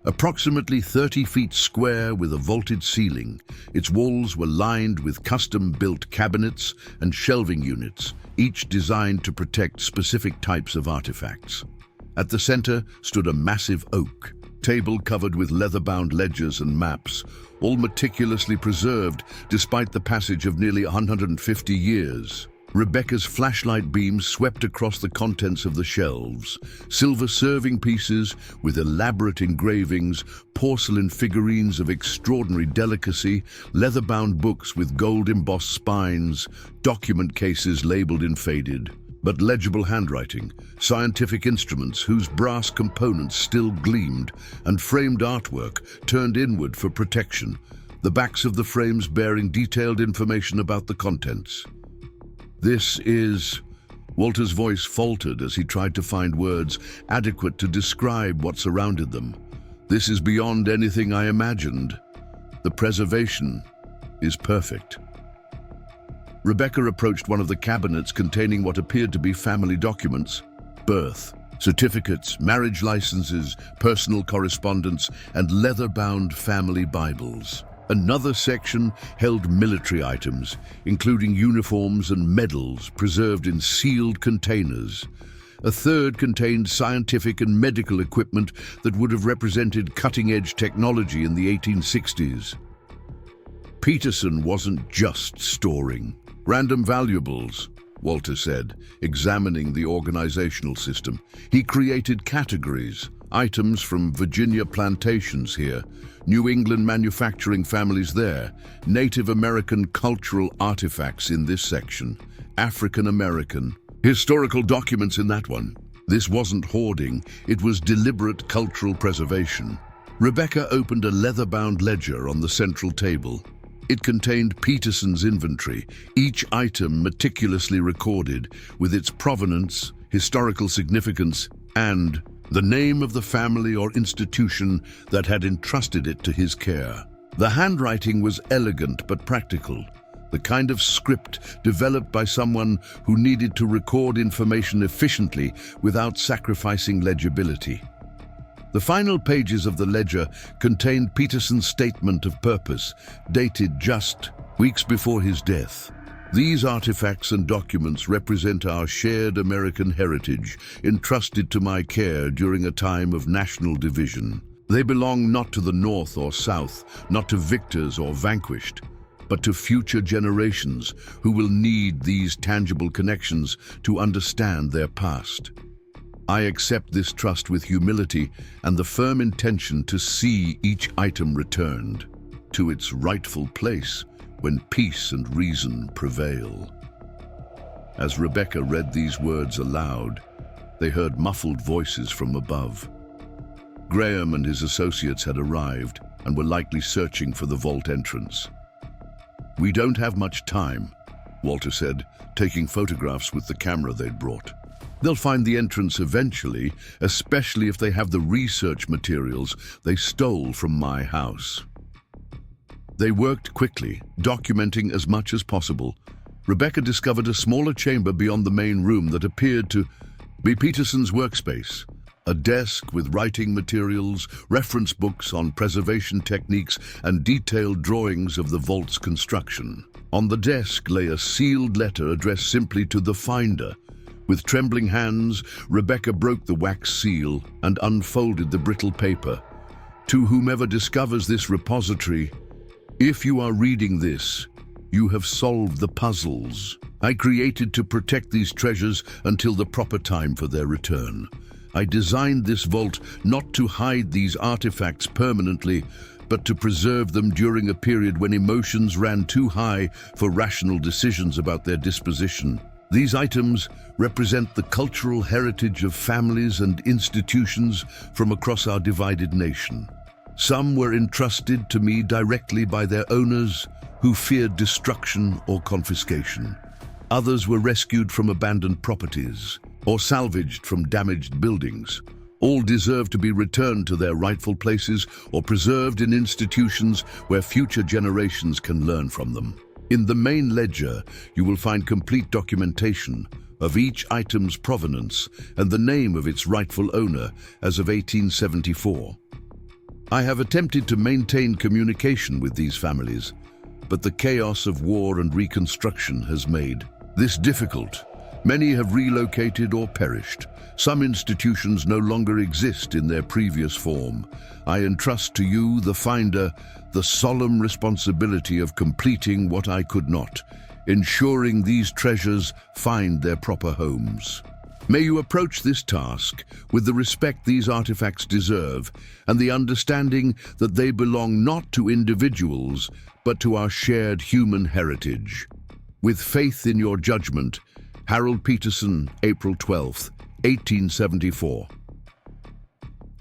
Approximately 30 feet square with a vaulted ceiling, its walls were lined with custom-built cabinets and shelving units, each designed to protect specific types of artifacts. At the center stood a massive oak table covered with leather-bound ledgers and maps, all meticulously preserved despite the passage of nearly 150 years. Rebecca's flashlight beams swept across the contents of the shelves. Silver serving pieces with elaborate engravings, porcelain figurines of extraordinary delicacy, leather-bound books with gold-embossed spines, document cases labeled in faded but legible handwriting, scientific instruments whose brass components still gleamed, and framed artwork turned inward for protection, the backs of the frames bearing detailed information about the contents. "This is..." Walter's voice faltered as he tried to find words adequate to describe what surrounded them. "This is beyond anything I imagined. The preservation is perfect." Rebecca approached one of the cabinets containing what appeared to be family documents: birth certificates, marriage licenses, personal correspondence, and leather-bound family Bibles. Another section held military items, including uniforms and medals preserved in sealed containers. A third contained scientific and medical equipment that would have represented cutting-edge technology in the 1860s. Peterson wasn't just storing random valuables, Walter said, examining the organizational system. He created categories, items from Virginia plantations here, New England manufacturing families there, Native American cultural artifacts in this section, African American, historical documents in that one. This wasn't hoarding, it was deliberate cultural preservation. Rebecca opened a leather-bound ledger on the central table. It contained Peterson's inventory, each item meticulously recorded, with its provenance, historical significance, and the name of the family or institution that had entrusted it to his care. The handwriting was elegant but practical, the kind of script developed by someone who needed to record information efficiently without sacrificing legibility. The final pages of the ledger contained Peterson's statement of purpose, dated just weeks before his death. These artifacts and documents represent our shared American heritage, entrusted to my care during a time of national division. They belong not to the North or South, not to victors or vanquished, but to future generations who will need these tangible connections to understand their past. I accept this trust with humility and the firm intention to see each item returned to its rightful place when peace and reason prevail. As Rebecca read these words aloud, they heard muffled voices from above. Graham and his associates had arrived and were likely searching for the vault entrance. "We don't have much time," Walter said, taking photographs with the camera they'd brought. "They'll find the entrance eventually, especially if they have the research materials they stole from my house." They worked quickly, documenting as much as possible. Rebecca discovered a smaller chamber beyond the main room that appeared to be Peterson's workspace. A desk with writing materials, reference books on preservation techniques, and detailed drawings of the vault's construction. On the desk lay a sealed letter addressed simply to the finder. With trembling hands, Rebecca broke the wax seal and unfolded the brittle paper. "To whomever discovers this repository, if you are reading this, you have solved the puzzles I created to protect these treasures until the proper time for their return. I designed this vault not to hide these artifacts permanently, but to preserve them during a period when emotions ran too high for rational decisions about their disposition. These items represent the cultural heritage of families and institutions from across our divided nation. Some were entrusted to me directly by their owners who feared destruction or confiscation. Others were rescued from abandoned properties or salvaged from damaged buildings. All deserve to be returned to their rightful places or preserved in institutions where future generations can learn from them. In the main ledger, you will find complete documentation of each item's provenance and the name of its rightful owner as of 1874. I have attempted to maintain communication with these families, but the chaos of war and reconstruction has made this difficult. Many have relocated or perished. Some institutions no longer exist in their previous form. I entrust to you, the finder, the solemn responsibility of completing what I could not, ensuring these treasures find their proper homes. May you approach this task with the respect these artifacts deserve and the understanding that they belong not to individuals, but to our shared human heritage. With faith in your judgment, Harold Peterson, April 12, 1874.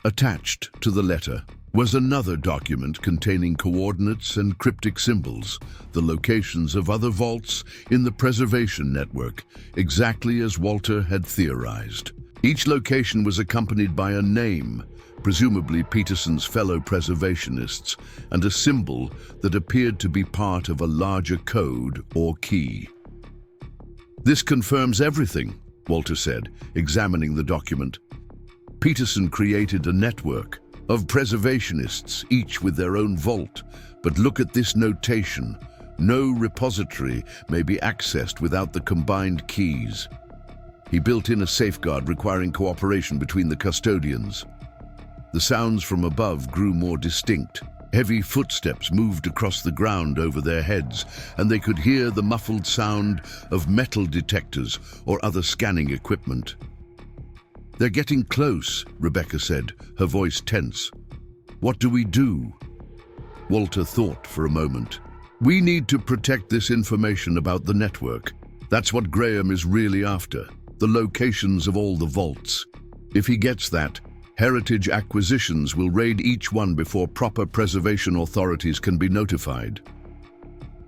Attached to the letter was another document containing coordinates and cryptic symbols, the locations of other vaults in the preservation network, exactly as Walter had theorized. Each location was accompanied by a name, presumably Peterson's fellow preservationists, and a symbol that appeared to be part of a larger code or key. "This confirms everything," Walter said, examining the document. "Peterson created a network of preservationists, each with their own vault. But look at this notation. No repository may be accessed without the combined keys." He built in a safeguard requiring cooperation between the custodians. The sounds from above grew more distinct. Heavy footsteps moved across the ground over their heads, and they could hear the muffled sound of metal detectors or other scanning equipment. "They're getting close," Rebecca said, her voice tense. "What do we do?" Walter thought for a moment. "We need to protect this information about the network. That's what Graham is really after, the locations of all the vaults. If he gets that, Heritage Acquisitions will raid each one before proper preservation authorities can be notified."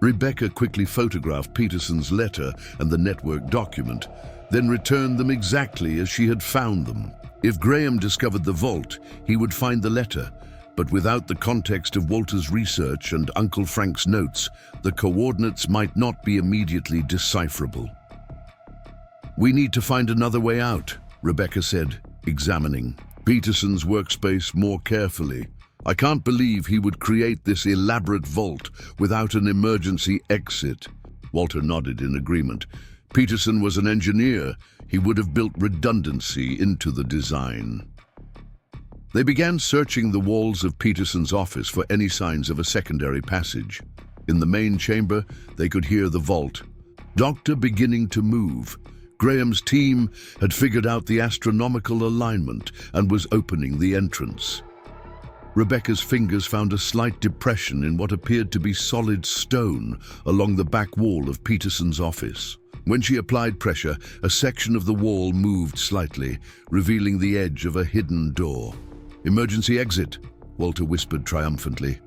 Rebecca quickly photographed Peterson's letter and the network document, then returned them exactly as she had found them. If Graham discovered the vault, he would find the letter, but without the context of Walter's research and Uncle Frank's notes, the coordinates might not be immediately decipherable. "We need to find another way out," Rebecca said, examining Peterson's workspace more carefully. "I can't believe he would create this elaborate vault without an emergency exit." Walter nodded in agreement. Peterson was an engineer. He would have built redundancy into the design. They began searching the walls of Peterson's office for any signs of a secondary passage. In the main chamber, they could hear the vault. Doctor beginning to move. Graham's team had figured out the astronomical alignment and was opening the entrance. Rebecca's fingers found a slight depression in what appeared to be solid stone along the back wall of Peterson's office. When she applied pressure, a section of the wall moved slightly, revealing the edge of a hidden door. "Emergency exit," Walter whispered triumphantly.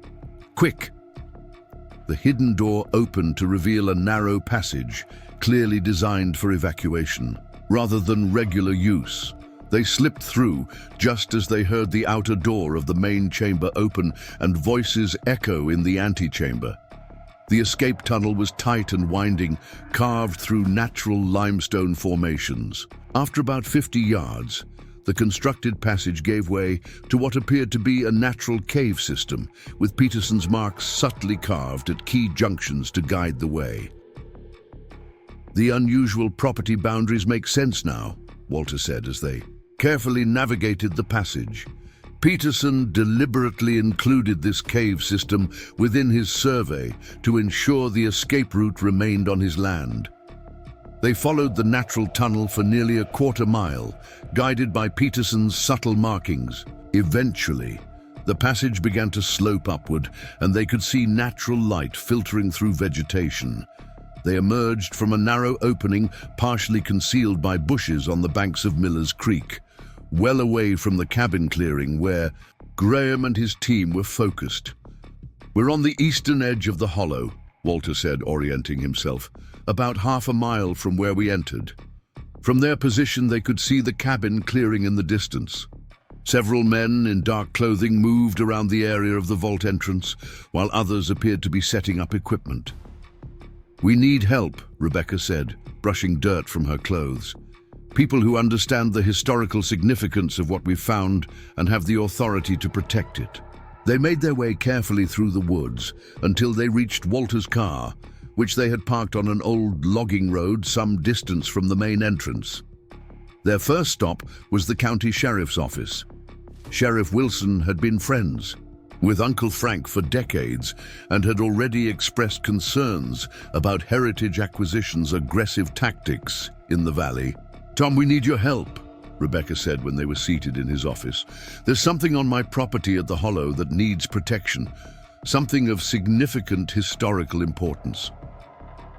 "Quick!" The hidden door opened to reveal a narrow passage, clearly designed for evacuation, rather than regular use. They slipped through just as they heard the outer door of the main chamber open and voices echo in the antechamber. The escape tunnel was tight and winding, carved through natural limestone formations. After about 50 yards, the constructed passage gave way to what appeared to be a natural cave system, with Peterson's marks subtly carved at key junctions to guide the way. "The unusual property boundaries make sense now," Walter said as they carefully navigated the passage. Peterson deliberately included this cave system within his survey to ensure the escape route remained on his land. They followed the natural tunnel for nearly a quarter-mile, guided by Peterson's subtle markings. Eventually, the passage began to slope upward, and they could see natural light filtering through vegetation. They emerged from a narrow opening partially concealed by bushes on the banks of Miller's Creek, well away from the cabin clearing where Graham and his team were focused. "We're on the eastern edge of the hollow," Walter said, orienting himself, "about half a mile from where we entered." From their position, they could see the cabin clearing in the distance. Several men in dark clothing moved around the area of the vault entrance, while others appeared to be setting up equipment. "We need help," Rebecca said, brushing dirt from her clothes. "People who understand the historical significance of what we've found and have the authority to protect it." They made their way carefully through the woods until they reached Walter's car, which they had parked on an old logging road some distance from the main entrance. Their first stop was the county sheriff's office. Sheriff Wilson had been friends with Uncle Frank for decades and had already expressed concerns about Heritage Acquisition's aggressive tactics in the valley. "Tom, we need your help," Rebecca said when they were seated in his office. "There's something on my property at the Hollow that needs protection, something of significant historical importance."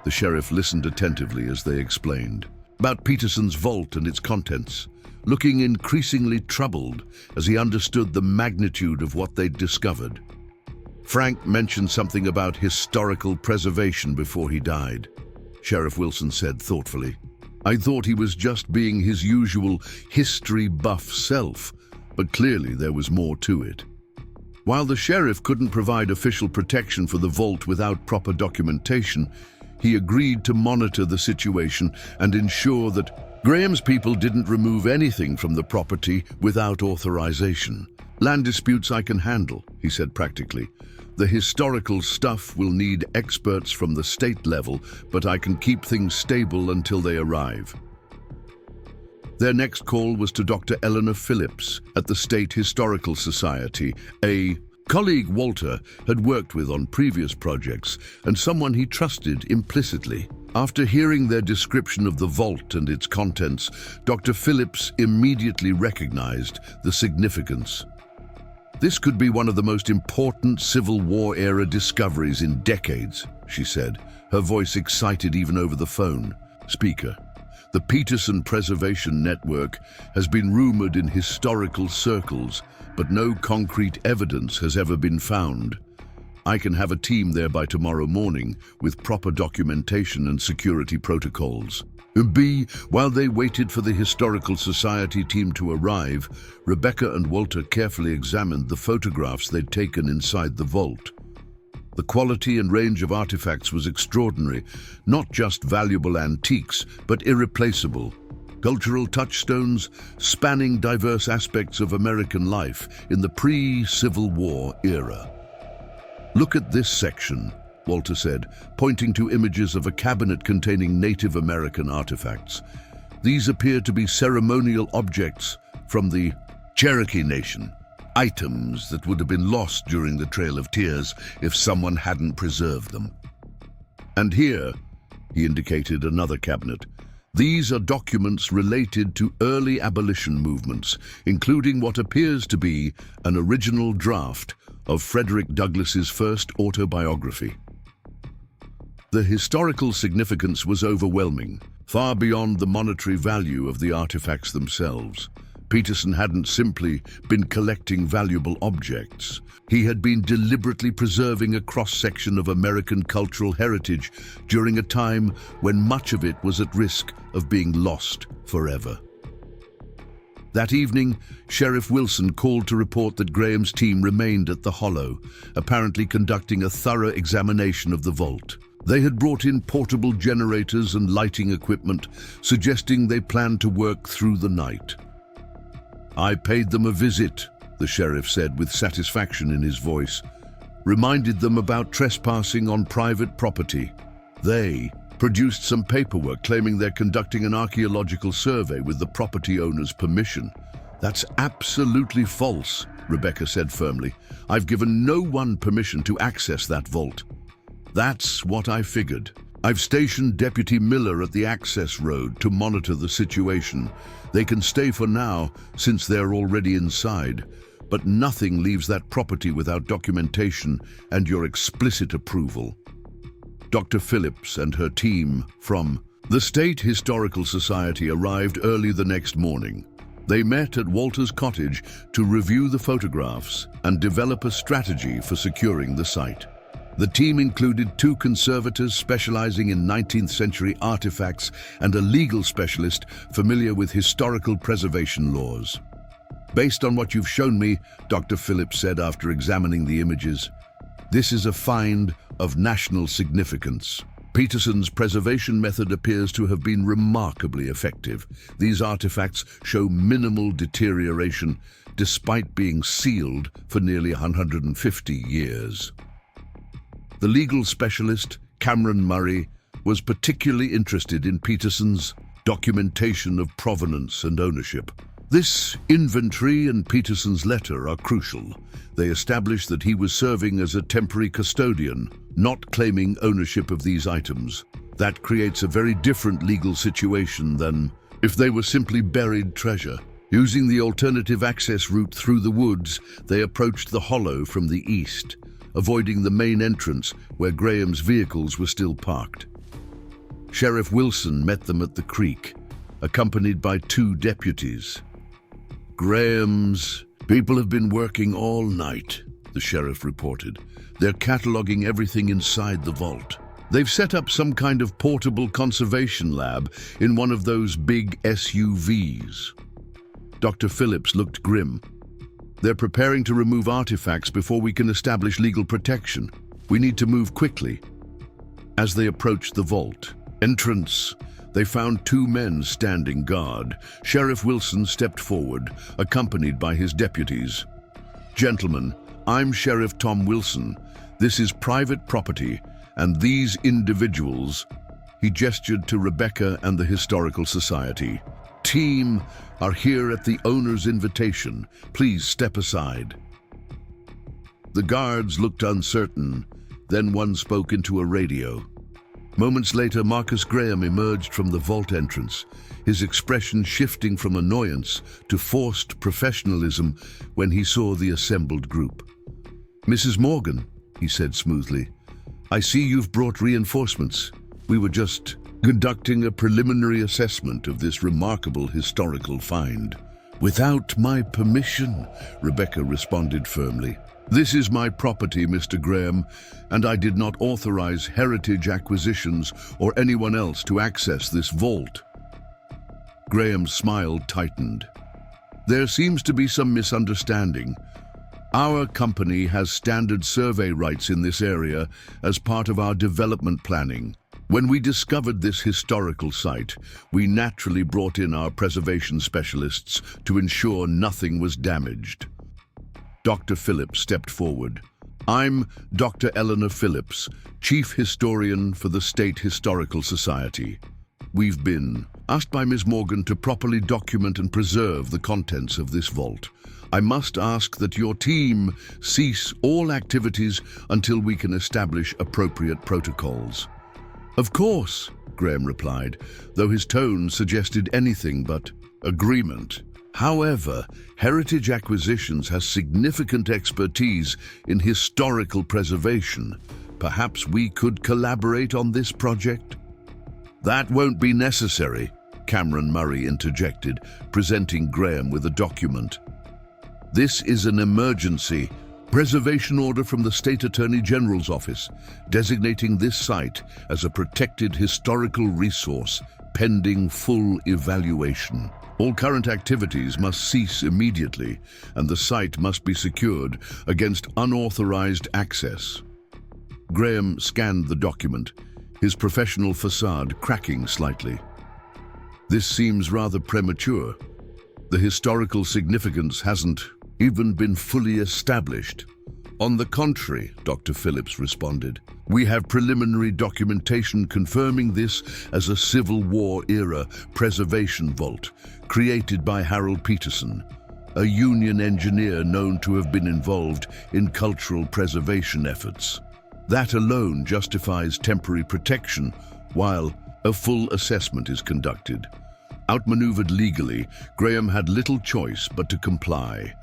The sheriff listened attentively as they explained about Peterson's vault and its contents, looking increasingly troubled as he understood the magnitude of what they'd discovered. Frank mentioned something about historical preservation before he died, Sheriff Wilson said thoughtfully. "I thought he was just being his usual history buff self, but clearly there was more to it." While the sheriff couldn't provide official protection for the vault without proper documentation, he agreed to monitor the situation and ensure that Graham's people didn't remove anything from the property without authorization. "Land disputes I can handle," he said practically. "The historical stuff will need experts from the state level, but I can keep things stable until they arrive." Their next call was to Dr. Eleanor Phillips at the State Historical Society, a colleague Walter had worked with on previous projects and someone he trusted implicitly. After hearing their description of the vault and its contents, Dr. Phillips immediately recognized the significance. "This could be one of the most important Civil War-era discoveries in decades," she said, her voice excited even over the phone speaker. "The Peterson Preservation Network has been rumored in historical circles, but no concrete evidence has ever been found. I can have a team there by tomorrow morning with proper documentation and security protocols." While they waited for the Historical Society team to arrive, Rebecca and Walter carefully examined the photographs they'd taken inside the vault. The quality and range of artifacts was extraordinary, not just valuable antiques, but irreplaceable. Cultural touchstones spanning diverse aspects of American life in the pre-Civil War era. "Look at this section," Walter said, pointing to images of a cabinet containing Native American artifacts. These appear to be ceremonial objects from the Cherokee Nation, items that would have been lost during the Trail of Tears if someone hadn't preserved them. And here, he indicated another cabinet. These are documents related to early abolition movements, including what appears to be an original draft of Frederick Douglass's first autobiography. The historical significance was overwhelming, far beyond the monetary value of the artifacts themselves. Peterson hadn't simply been collecting valuable objects. He had been deliberately preserving a cross-section of American cultural heritage during a time when much of it was at risk of being lost forever. That evening, Sheriff Wilson called to report that Graham's team remained at the Hollow, apparently conducting a thorough examination of the vault. They had brought in portable generators and lighting equipment, suggesting they planned to work through the night. "I paid them a visit," the sheriff said with satisfaction in his voice. "Reminded them about trespassing on private property. They produced some paperwork claiming they're conducting an archaeological survey with the property owner's permission." "That's absolutely false," Rebecca said firmly. "I've given no one permission to access that vault." "That's what I figured. I've stationed Deputy Miller at the access road to monitor the situation. They can stay for now, since they're already inside. But nothing leaves that property without documentation and your explicit approval." Dr. Phillips and her team from the State Historical Society arrived early the next morning. They met at Walter's cottage to review the photographs and develop a strategy for securing the site. The team included 2 conservators specializing in 19th century artifacts and a legal specialist familiar with historical preservation laws. "Based on what you've shown me," Dr. Phillips said after examining the images, "this is a find of national significance." Peterson's preservation method appears to have been remarkably effective. These artifacts show minimal deterioration despite being sealed for nearly 150 years. The legal specialist, Cameron Murray, was particularly interested in Peterson's documentation of provenance and ownership. This inventory and Peterson's letter are crucial. They establish that he was serving as a temporary custodian, not claiming ownership of these items. That creates a very different legal situation than if they were simply buried treasure. Using the alternative access route through the woods, they approached the Hollow from the east, avoiding the main entrance where Graham's vehicles were still parked. Sheriff Wilson met them at the creek, accompanied by 2 deputies. "Graham's people have been working all night," the sheriff reported. "They're cataloging everything inside the vault. They've set up some kind of portable conservation lab in one of those big SUVs." Dr. Phillips looked grim. "They're preparing to remove artifacts before we can establish legal protection. We need to move quickly." As they approached the vault entrance, they found 2 men standing guard. Sheriff Wilson stepped forward, accompanied by his deputies. "Gentlemen, I'm Sheriff Tom Wilson. This is private property, and these individuals," he gestured to Rebecca and the Historical Society, "team are here at the owner's invitation. Please step aside." The guards looked uncertain. Then one spoke into a radio. Moments later, Marcus Graham emerged from the vault entrance, his expression shifting from annoyance to forced professionalism when he saw the assembled group. "Mrs. Morgan," he said smoothly, "I see you've brought reinforcements. We were just conducting a preliminary assessment of this remarkable historical find." "Without my permission," Rebecca responded firmly. "This is my property, Mr. Graham, and I did not authorize Heritage Acquisitions or anyone else to access this vault." Graham's smile tightened. "There seems to be some misunderstanding. Our company has standard survey rights in this area as part of our development planning. When we discovered this historical site, we naturally brought in our preservation specialists to ensure nothing was damaged." Dr. Phillips stepped forward. I'm Dr. Eleanor Phillips, Chief Historian for the State Historical Society. We've been asked by Ms. Morgan to properly document and preserve the contents of this vault. I must ask that your team cease all activities until we can establish appropriate protocols. Of course, Graham replied, though his tone suggested anything but agreement. However, Heritage Acquisitions has significant expertise in historical preservation. Perhaps we could collaborate on this project? That won't be necessary, Cameron Murray interjected, presenting Graham with a document. This is an emergency preservation order from the State Attorney General's office, designating this site as a protected historical resource pending full evaluation. All current activities must cease immediately, and the site must be secured against unauthorized access. Graham scanned the document, his professional facade cracking slightly. This seems rather premature. The historical significance hasn't even been fully established. On the contrary, Dr. Phillips responded, we have preliminary documentation confirming this as a Civil War-era preservation vault created by Harold Peterson, a Union engineer known to have been involved in cultural preservation efforts. That alone justifies temporary protection while a full assessment is conducted. Outmaneuvered legally, Graham had little choice but to comply.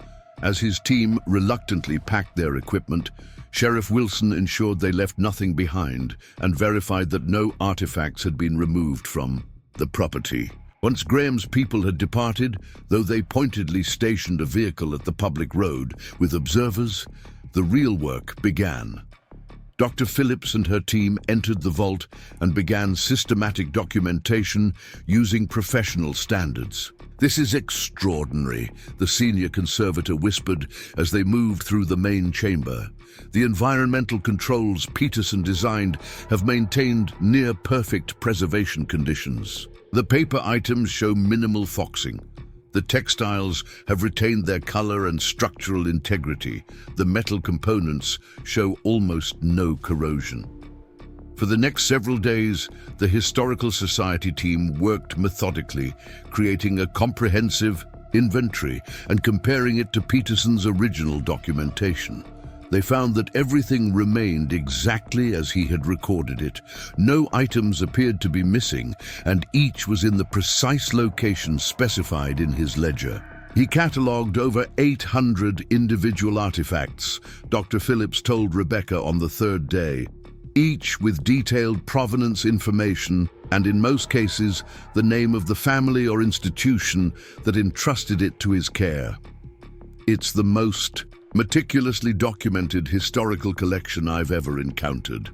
As his team reluctantly packed their equipment, Sheriff Wilson ensured they left nothing behind and verified that no artifacts had been removed from the property. Once Graham's people had departed, though they pointedly stationed a vehicle at the public road with observers, the real work began. Dr. Phillips and her team entered the vault and began systematic documentation using professional standards. This is extraordinary, the senior conservator whispered as they moved through the main chamber. The environmental controls Peterson designed have maintained near-perfect preservation conditions. The paper items show minimal foxing. The textiles have retained their color and structural integrity. The metal components show almost no corrosion. For the next several days, the Historical Society team worked methodically, creating a comprehensive inventory and comparing it to Peterson's original documentation. They found that everything remained exactly as he had recorded it. No items appeared to be missing, and each was in the precise location specified in his ledger. He catalogued over 800 individual artifacts, Dr. Phillips told Rebecca on the third day, each with detailed provenance information and, in most cases, the name of the family or institution that entrusted it to his care. It's the most meticulously documented historical collection I've ever encountered.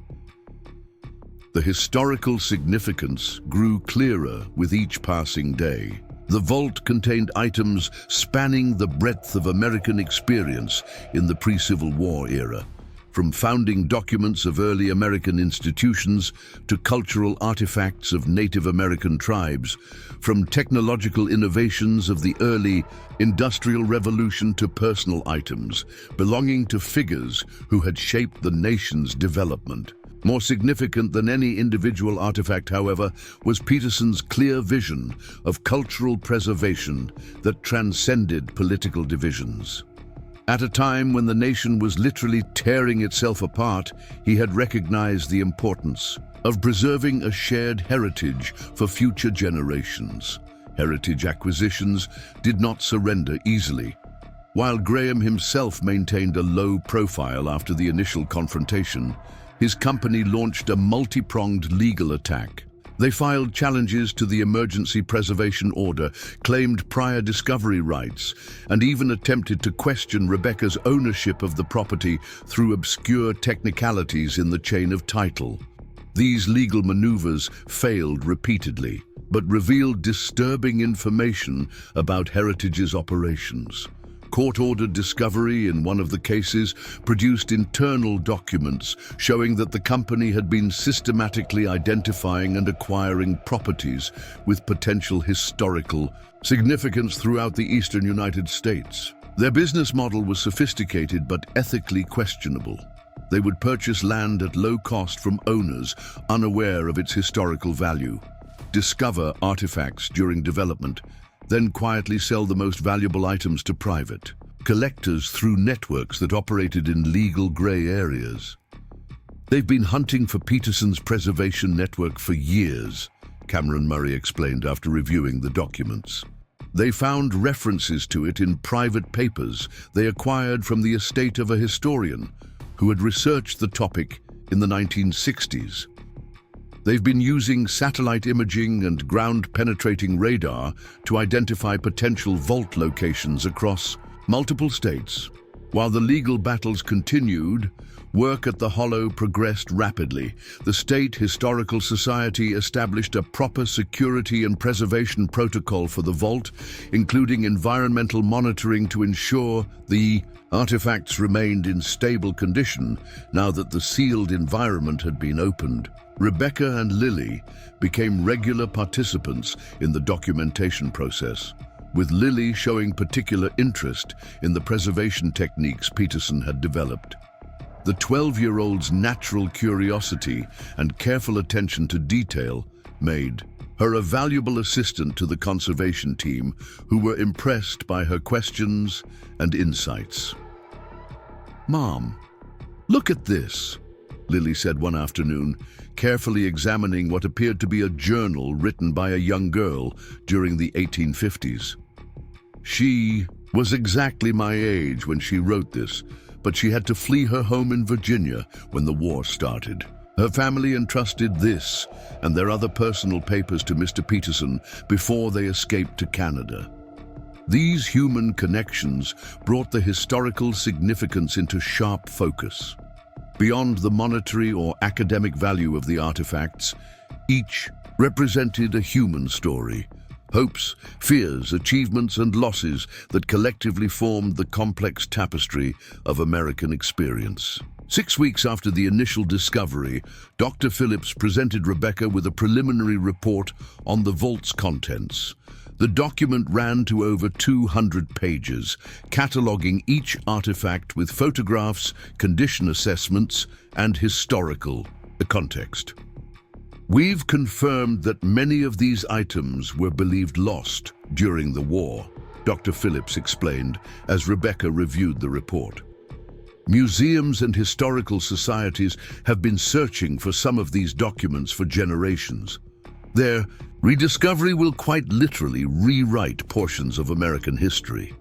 The historical significance grew clearer with each passing day. The vault contained items spanning the breadth of American experience in the pre-Civil War era, from founding documents of early American institutions to cultural artifacts of Native American tribes, from technological innovations of the early Industrial Revolution to personal items belonging to figures who had shaped the nation's development. More significant than any individual artifact, however, was Peterson's clear vision of cultural preservation that transcended political divisions. At a time when the nation was literally tearing itself apart, he had recognized the importance of preserving a shared heritage for future generations. Heritage Acquisitions did not surrender easily. While Graham himself maintained a low profile after the initial confrontation, his company launched a multi-pronged legal attack. They filed challenges to the emergency preservation order, claimed prior discovery rights, and even attempted to question Rebecca's ownership of the property through obscure technicalities in the chain of title. These legal maneuvers failed repeatedly, but revealed disturbing information about Heritage's operations. Court-ordered discovery in one of the cases produced internal documents showing that the company had been systematically identifying and acquiring properties with potential historical significance throughout the eastern United States. Their business model was sophisticated but ethically questionable. They would purchase land at low cost from owners unaware of its historical value, discover artifacts during development, then quietly sell the most valuable items to private collectors through networks that operated in legal grey areas. They've been hunting for Peterson's preservation network for years, Cameron Murray explained after reviewing the documents. They found references to it in private papers they acquired from the estate of a historian who had researched the topic in the 1960s. They've been using satellite imaging and ground-penetrating radar to identify potential vault locations across multiple states. While the legal battles continued, work at the Hollow progressed rapidly. The State Historical Society established a proper security and preservation protocol for the vault, including environmental monitoring to ensure the artifacts remained in stable condition now that the sealed environment had been opened. Rebecca and Lily became regular participants in the documentation process, with Lily showing particular interest in the preservation techniques Peterson had developed. The 12-year-old's natural curiosity and careful attention to detail made her a valuable assistant to the conservation team, who were impressed by her questions and insights. "Mom, look at this," Lily said one afternoon, carefully examining what appeared to be a journal written by a young girl during the 1850s. She was exactly my age when she wrote this, but she had to flee her home in Virginia when the war started. Her family entrusted this and their other personal papers to Mr. Peterson before they escaped to Canada. These human connections brought the historical significance into sharp focus. Beyond the monetary or academic value of the artifacts, each represented a human story, hopes, fears, achievements, and losses that collectively formed the complex tapestry of American experience. 6 weeks after the initial discovery, Dr. Phillips presented Rebecca with a preliminary report on the vault's contents. The document ran to over 200 pages, cataloging each artifact with photographs, condition assessments, and historical context. "We've confirmed that many of these items were believed lost during the war," Dr. Phillips explained as Rebecca reviewed the report. "Museums and historical societies have been searching for some of these documents for generations. Their rediscovery will quite literally rewrite portions of American history."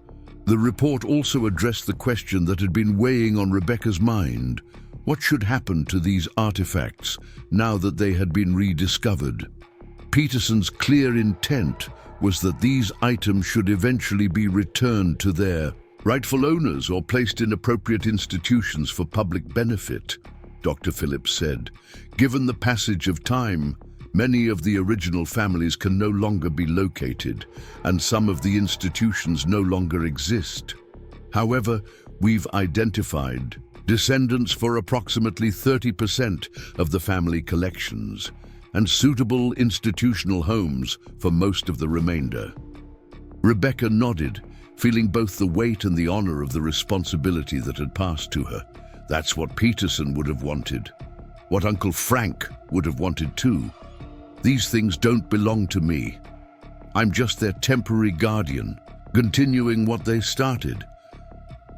The report also addressed the question that had been weighing on Rebecca's mind: what should happen to these artifacts now that they had been rediscovered? Peterson's clear intent was that these items should eventually be returned to their rightful owners or placed in appropriate institutions for public benefit, Dr. Phillips said. "Given the passage of time, many of the original families can no longer be located, and some of the institutions no longer exist. However, we've identified descendants for approximately 30% of the family collections, and suitable institutional homes for most of the remainder." Rebecca nodded, feeling both the weight and the honor of the responsibility that had passed to her. That's what Peterson would have wanted. What Uncle Frank would have wanted too. "These things don't belong to me. I'm just their temporary guardian, continuing what they started."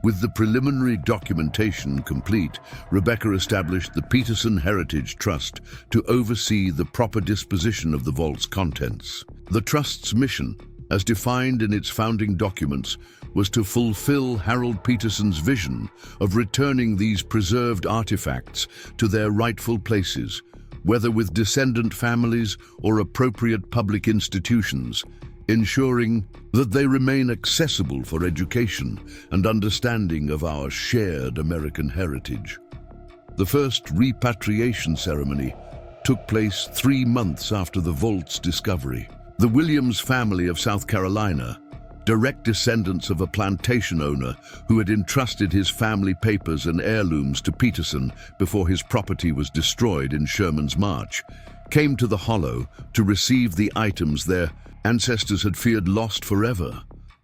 With the preliminary documentation complete, Rebecca established the Peterson Heritage Trust to oversee the proper disposition of the vault's contents. The Trust's mission, as defined in its founding documents, was to fulfill Harold Peterson's vision of returning these preserved artifacts to their rightful places, whether with descendant families or appropriate public institutions, ensuring that they remain accessible for education and understanding of our shared American heritage. The first repatriation ceremony took place 3 months after the vault's discovery. The Williams family of South Carolina, direct descendants of a plantation owner who had entrusted his family papers and heirlooms to Peterson before his property was destroyed in Sherman's March, came to the Hollow to receive the items their ancestors had feared lost forever.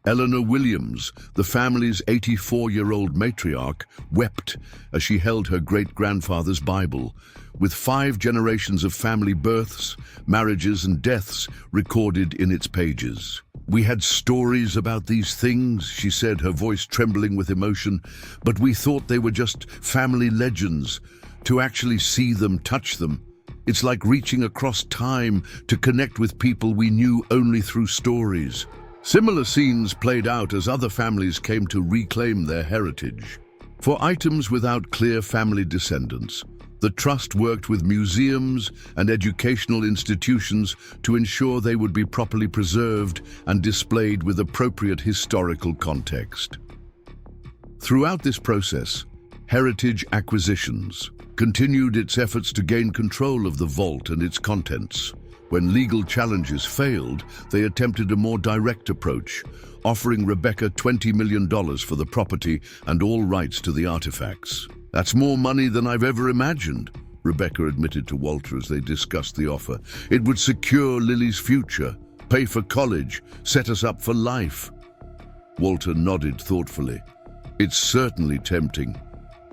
Eleanor Williams, the family's 84-year-old matriarch, wept as she held her great-grandfather's Bible, with 5 generations of family births, marriages, and deaths recorded in its pages. "We had stories about these things," she said, her voice trembling with emotion, "but we thought they were just family legends. To actually see them, touch them, it's like reaching across time to connect with people we knew only through stories." Similar scenes played out as other families came to reclaim their heritage. For items without clear family descendants, the Trust worked with museums and educational institutions to ensure they would be properly preserved and displayed with appropriate historical context. Throughout this process, Heritage Acquisitions continued its efforts to gain control of the vault and its contents. When legal challenges failed, they attempted a more direct approach, offering Rebecca $20 million for the property and all rights to the artifacts. "That's more money than I've ever imagined," Rebecca admitted to Walter as they discussed the offer. "It would secure Lily's future, pay for college, set us up for life." Walter nodded thoughtfully. "It's certainly tempting.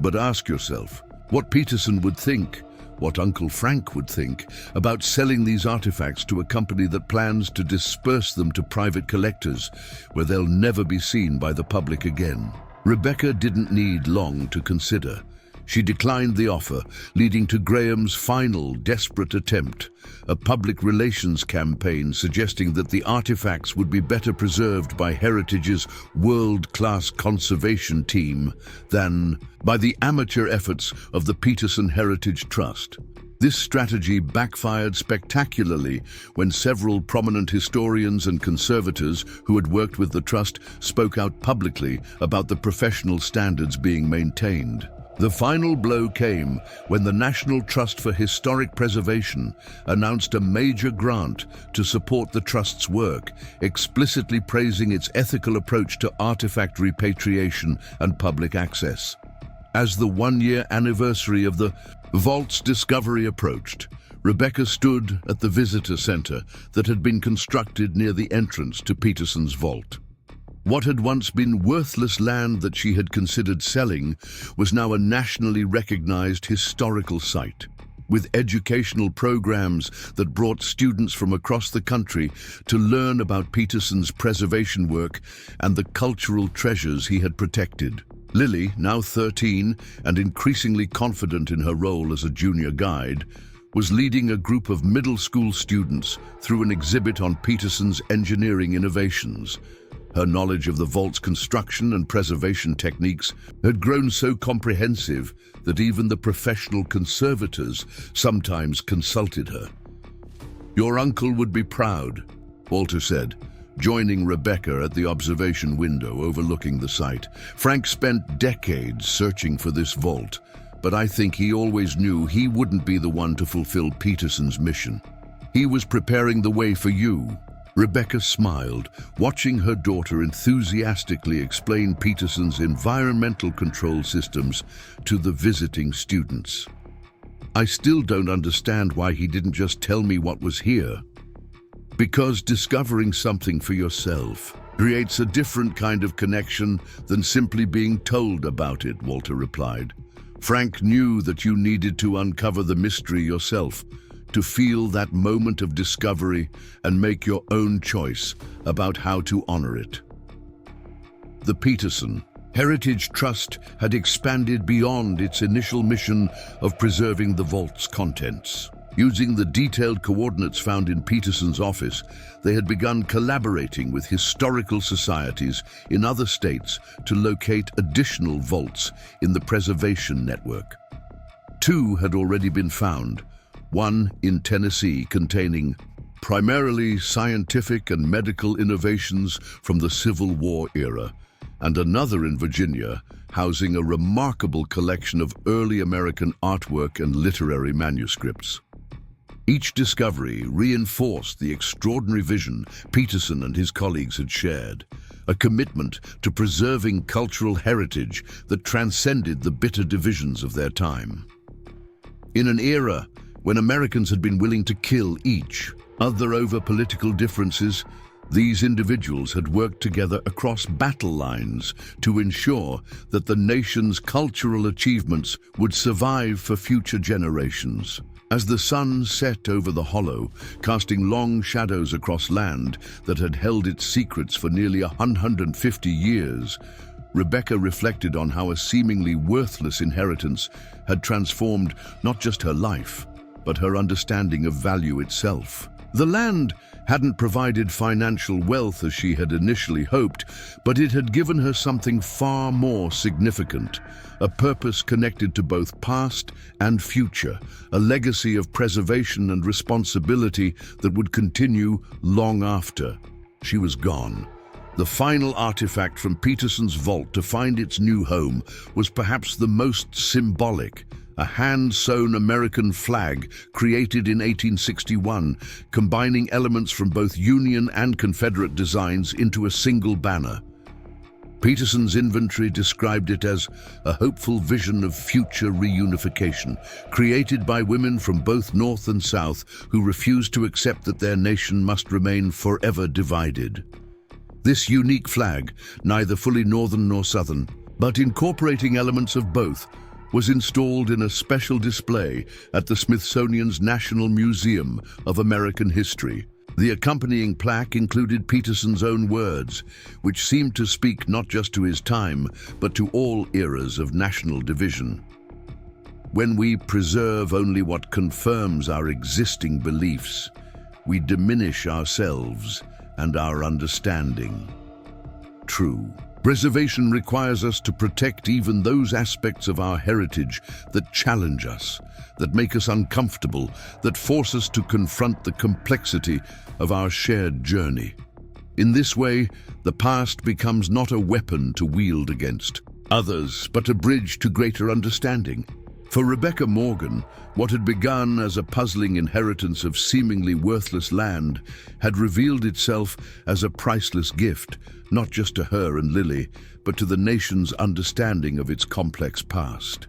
But ask yourself, what Peterson would think, what Uncle Frank would think, about selling these artifacts to a company that plans to disperse them to private collectors, where they'll never be seen by the public again." Rebecca didn't need long to consider. She declined the offer, leading to Graham's final, desperate attempt, a public relations campaign suggesting that the artifacts would be better preserved by Heritage's world-class conservation team than by the amateur efforts of the Peterson Heritage Trust. This strategy backfired spectacularly when several prominent historians and conservators who had worked with the Trust spoke out publicly about the professional standards being maintained. The final blow came when the National Trust for Historic Preservation announced a major grant to support the Trust's work, explicitly praising its ethical approach to artifact repatriation and public access. As the one-year anniversary of the vault's discovery approached, Rebecca stood at the visitor center that had been constructed near the entrance to Peterson's vault. What had once been worthless land that she had considered selling was now a nationally recognized historical site, with educational programs that brought students from across the country to learn about Peterson's preservation work and the cultural treasures he had protected. Lily, now 13 and increasingly confident in her role as a junior guide, was leading a group of middle school students through an exhibit on Peterson's engineering innovations. Her knowledge of the vault's construction and preservation techniques had grown so comprehensive that even the professional conservators sometimes consulted her. "Your uncle would be proud," Walter said, joining Rebecca at the observation window overlooking the site. "Frank spent decades searching for this vault, but I think he always knew he wouldn't be the one to fulfill Peterson's mission. He was preparing the way for you." Rebecca smiled, watching her daughter enthusiastically explain Peterson's environmental control systems to the visiting students. "I still don't understand why he didn't just tell me what was here." "Because discovering something for yourself creates a different kind of connection than simply being told about it," Walter replied. "Frank knew that you needed to uncover the mystery yourself, to feel that moment of discovery and make your own choice about how to honor it." The Peterson Heritage Trust had expanded beyond its initial mission of preserving the vault's contents. Using the detailed coordinates found in Peterson's office, they had begun collaborating with historical societies in other states to locate additional vaults in the preservation network. 2 had already been found, one in Tennessee containing primarily scientific and medical innovations from the Civil War era, and another in Virginia housing a remarkable collection of early American artwork and literary manuscripts. Each discovery reinforced the extraordinary vision Peterson and his colleagues had shared, a commitment to preserving cultural heritage that transcended the bitter divisions of their time. In an era when Americans had been willing to kill each other over political differences, These individuals had worked together across battle lines to ensure that the nation's cultural achievements would survive for future generations. As the sun set over the hollow, casting long shadows across land that had held its secrets for nearly 150 years, Rebecca reflected on how a seemingly worthless inheritance had transformed not just her life, but her understanding of value itself. The land hadn't provided financial wealth as she had initially hoped, but it had given her something far more significant, a purpose connected to both past and future, a legacy of preservation and responsibility that would continue long after she was gone. The final artifact from Peterson's vault to find its new home was perhaps the most symbolic, a hand-sewn American flag created in 1861, combining elements from both Union and Confederate designs into a single banner. Peterson's inventory described it as a hopeful vision of future reunification, created by women from both North and South who refused to accept that their nation must remain forever divided. This unique flag, neither fully Northern nor Southern, but incorporating elements of both, was installed in a special display at the Smithsonian's National Museum of American History. The accompanying plaque included Peterson's own words, which seemed to speak not just to his time, but to all eras of national division. When we preserve only what confirms our existing beliefs, we diminish ourselves and our understanding. True. Preservation requires us to protect even those aspects of our heritage that challenge us, that make us uncomfortable, that force us to confront the complexity of our shared journey. In this way, the past becomes not a weapon to wield against others, but a bridge to greater understanding. For Rebecca Morgan, what had begun as a puzzling inheritance of seemingly worthless land had revealed itself as a priceless gift, not just to her and Lily, but to the nation's understanding of its complex past.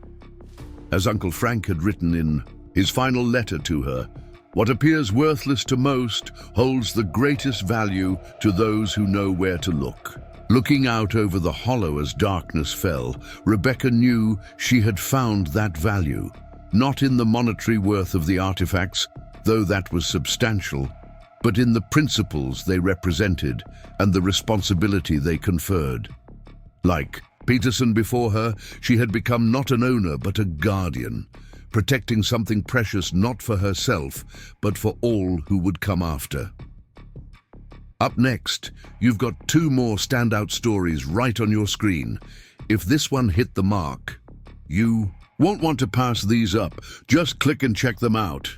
As Uncle Frank had written in his final letter to her, what appears worthless to most holds the greatest value to those who know where to look. Looking out over the hollow as darkness fell, Rebecca knew she had found that value, not in the monetary worth of the artifacts, though that was substantial, but in the principles they represented and the responsibility they conferred. Like Peterson before her, she had become not an owner but a guardian, protecting something precious not for herself, but for all who would come after. Up next, you've got two more standout stories right on your screen. If this one hit the mark, you won't want to pass these up. Just click and check them out.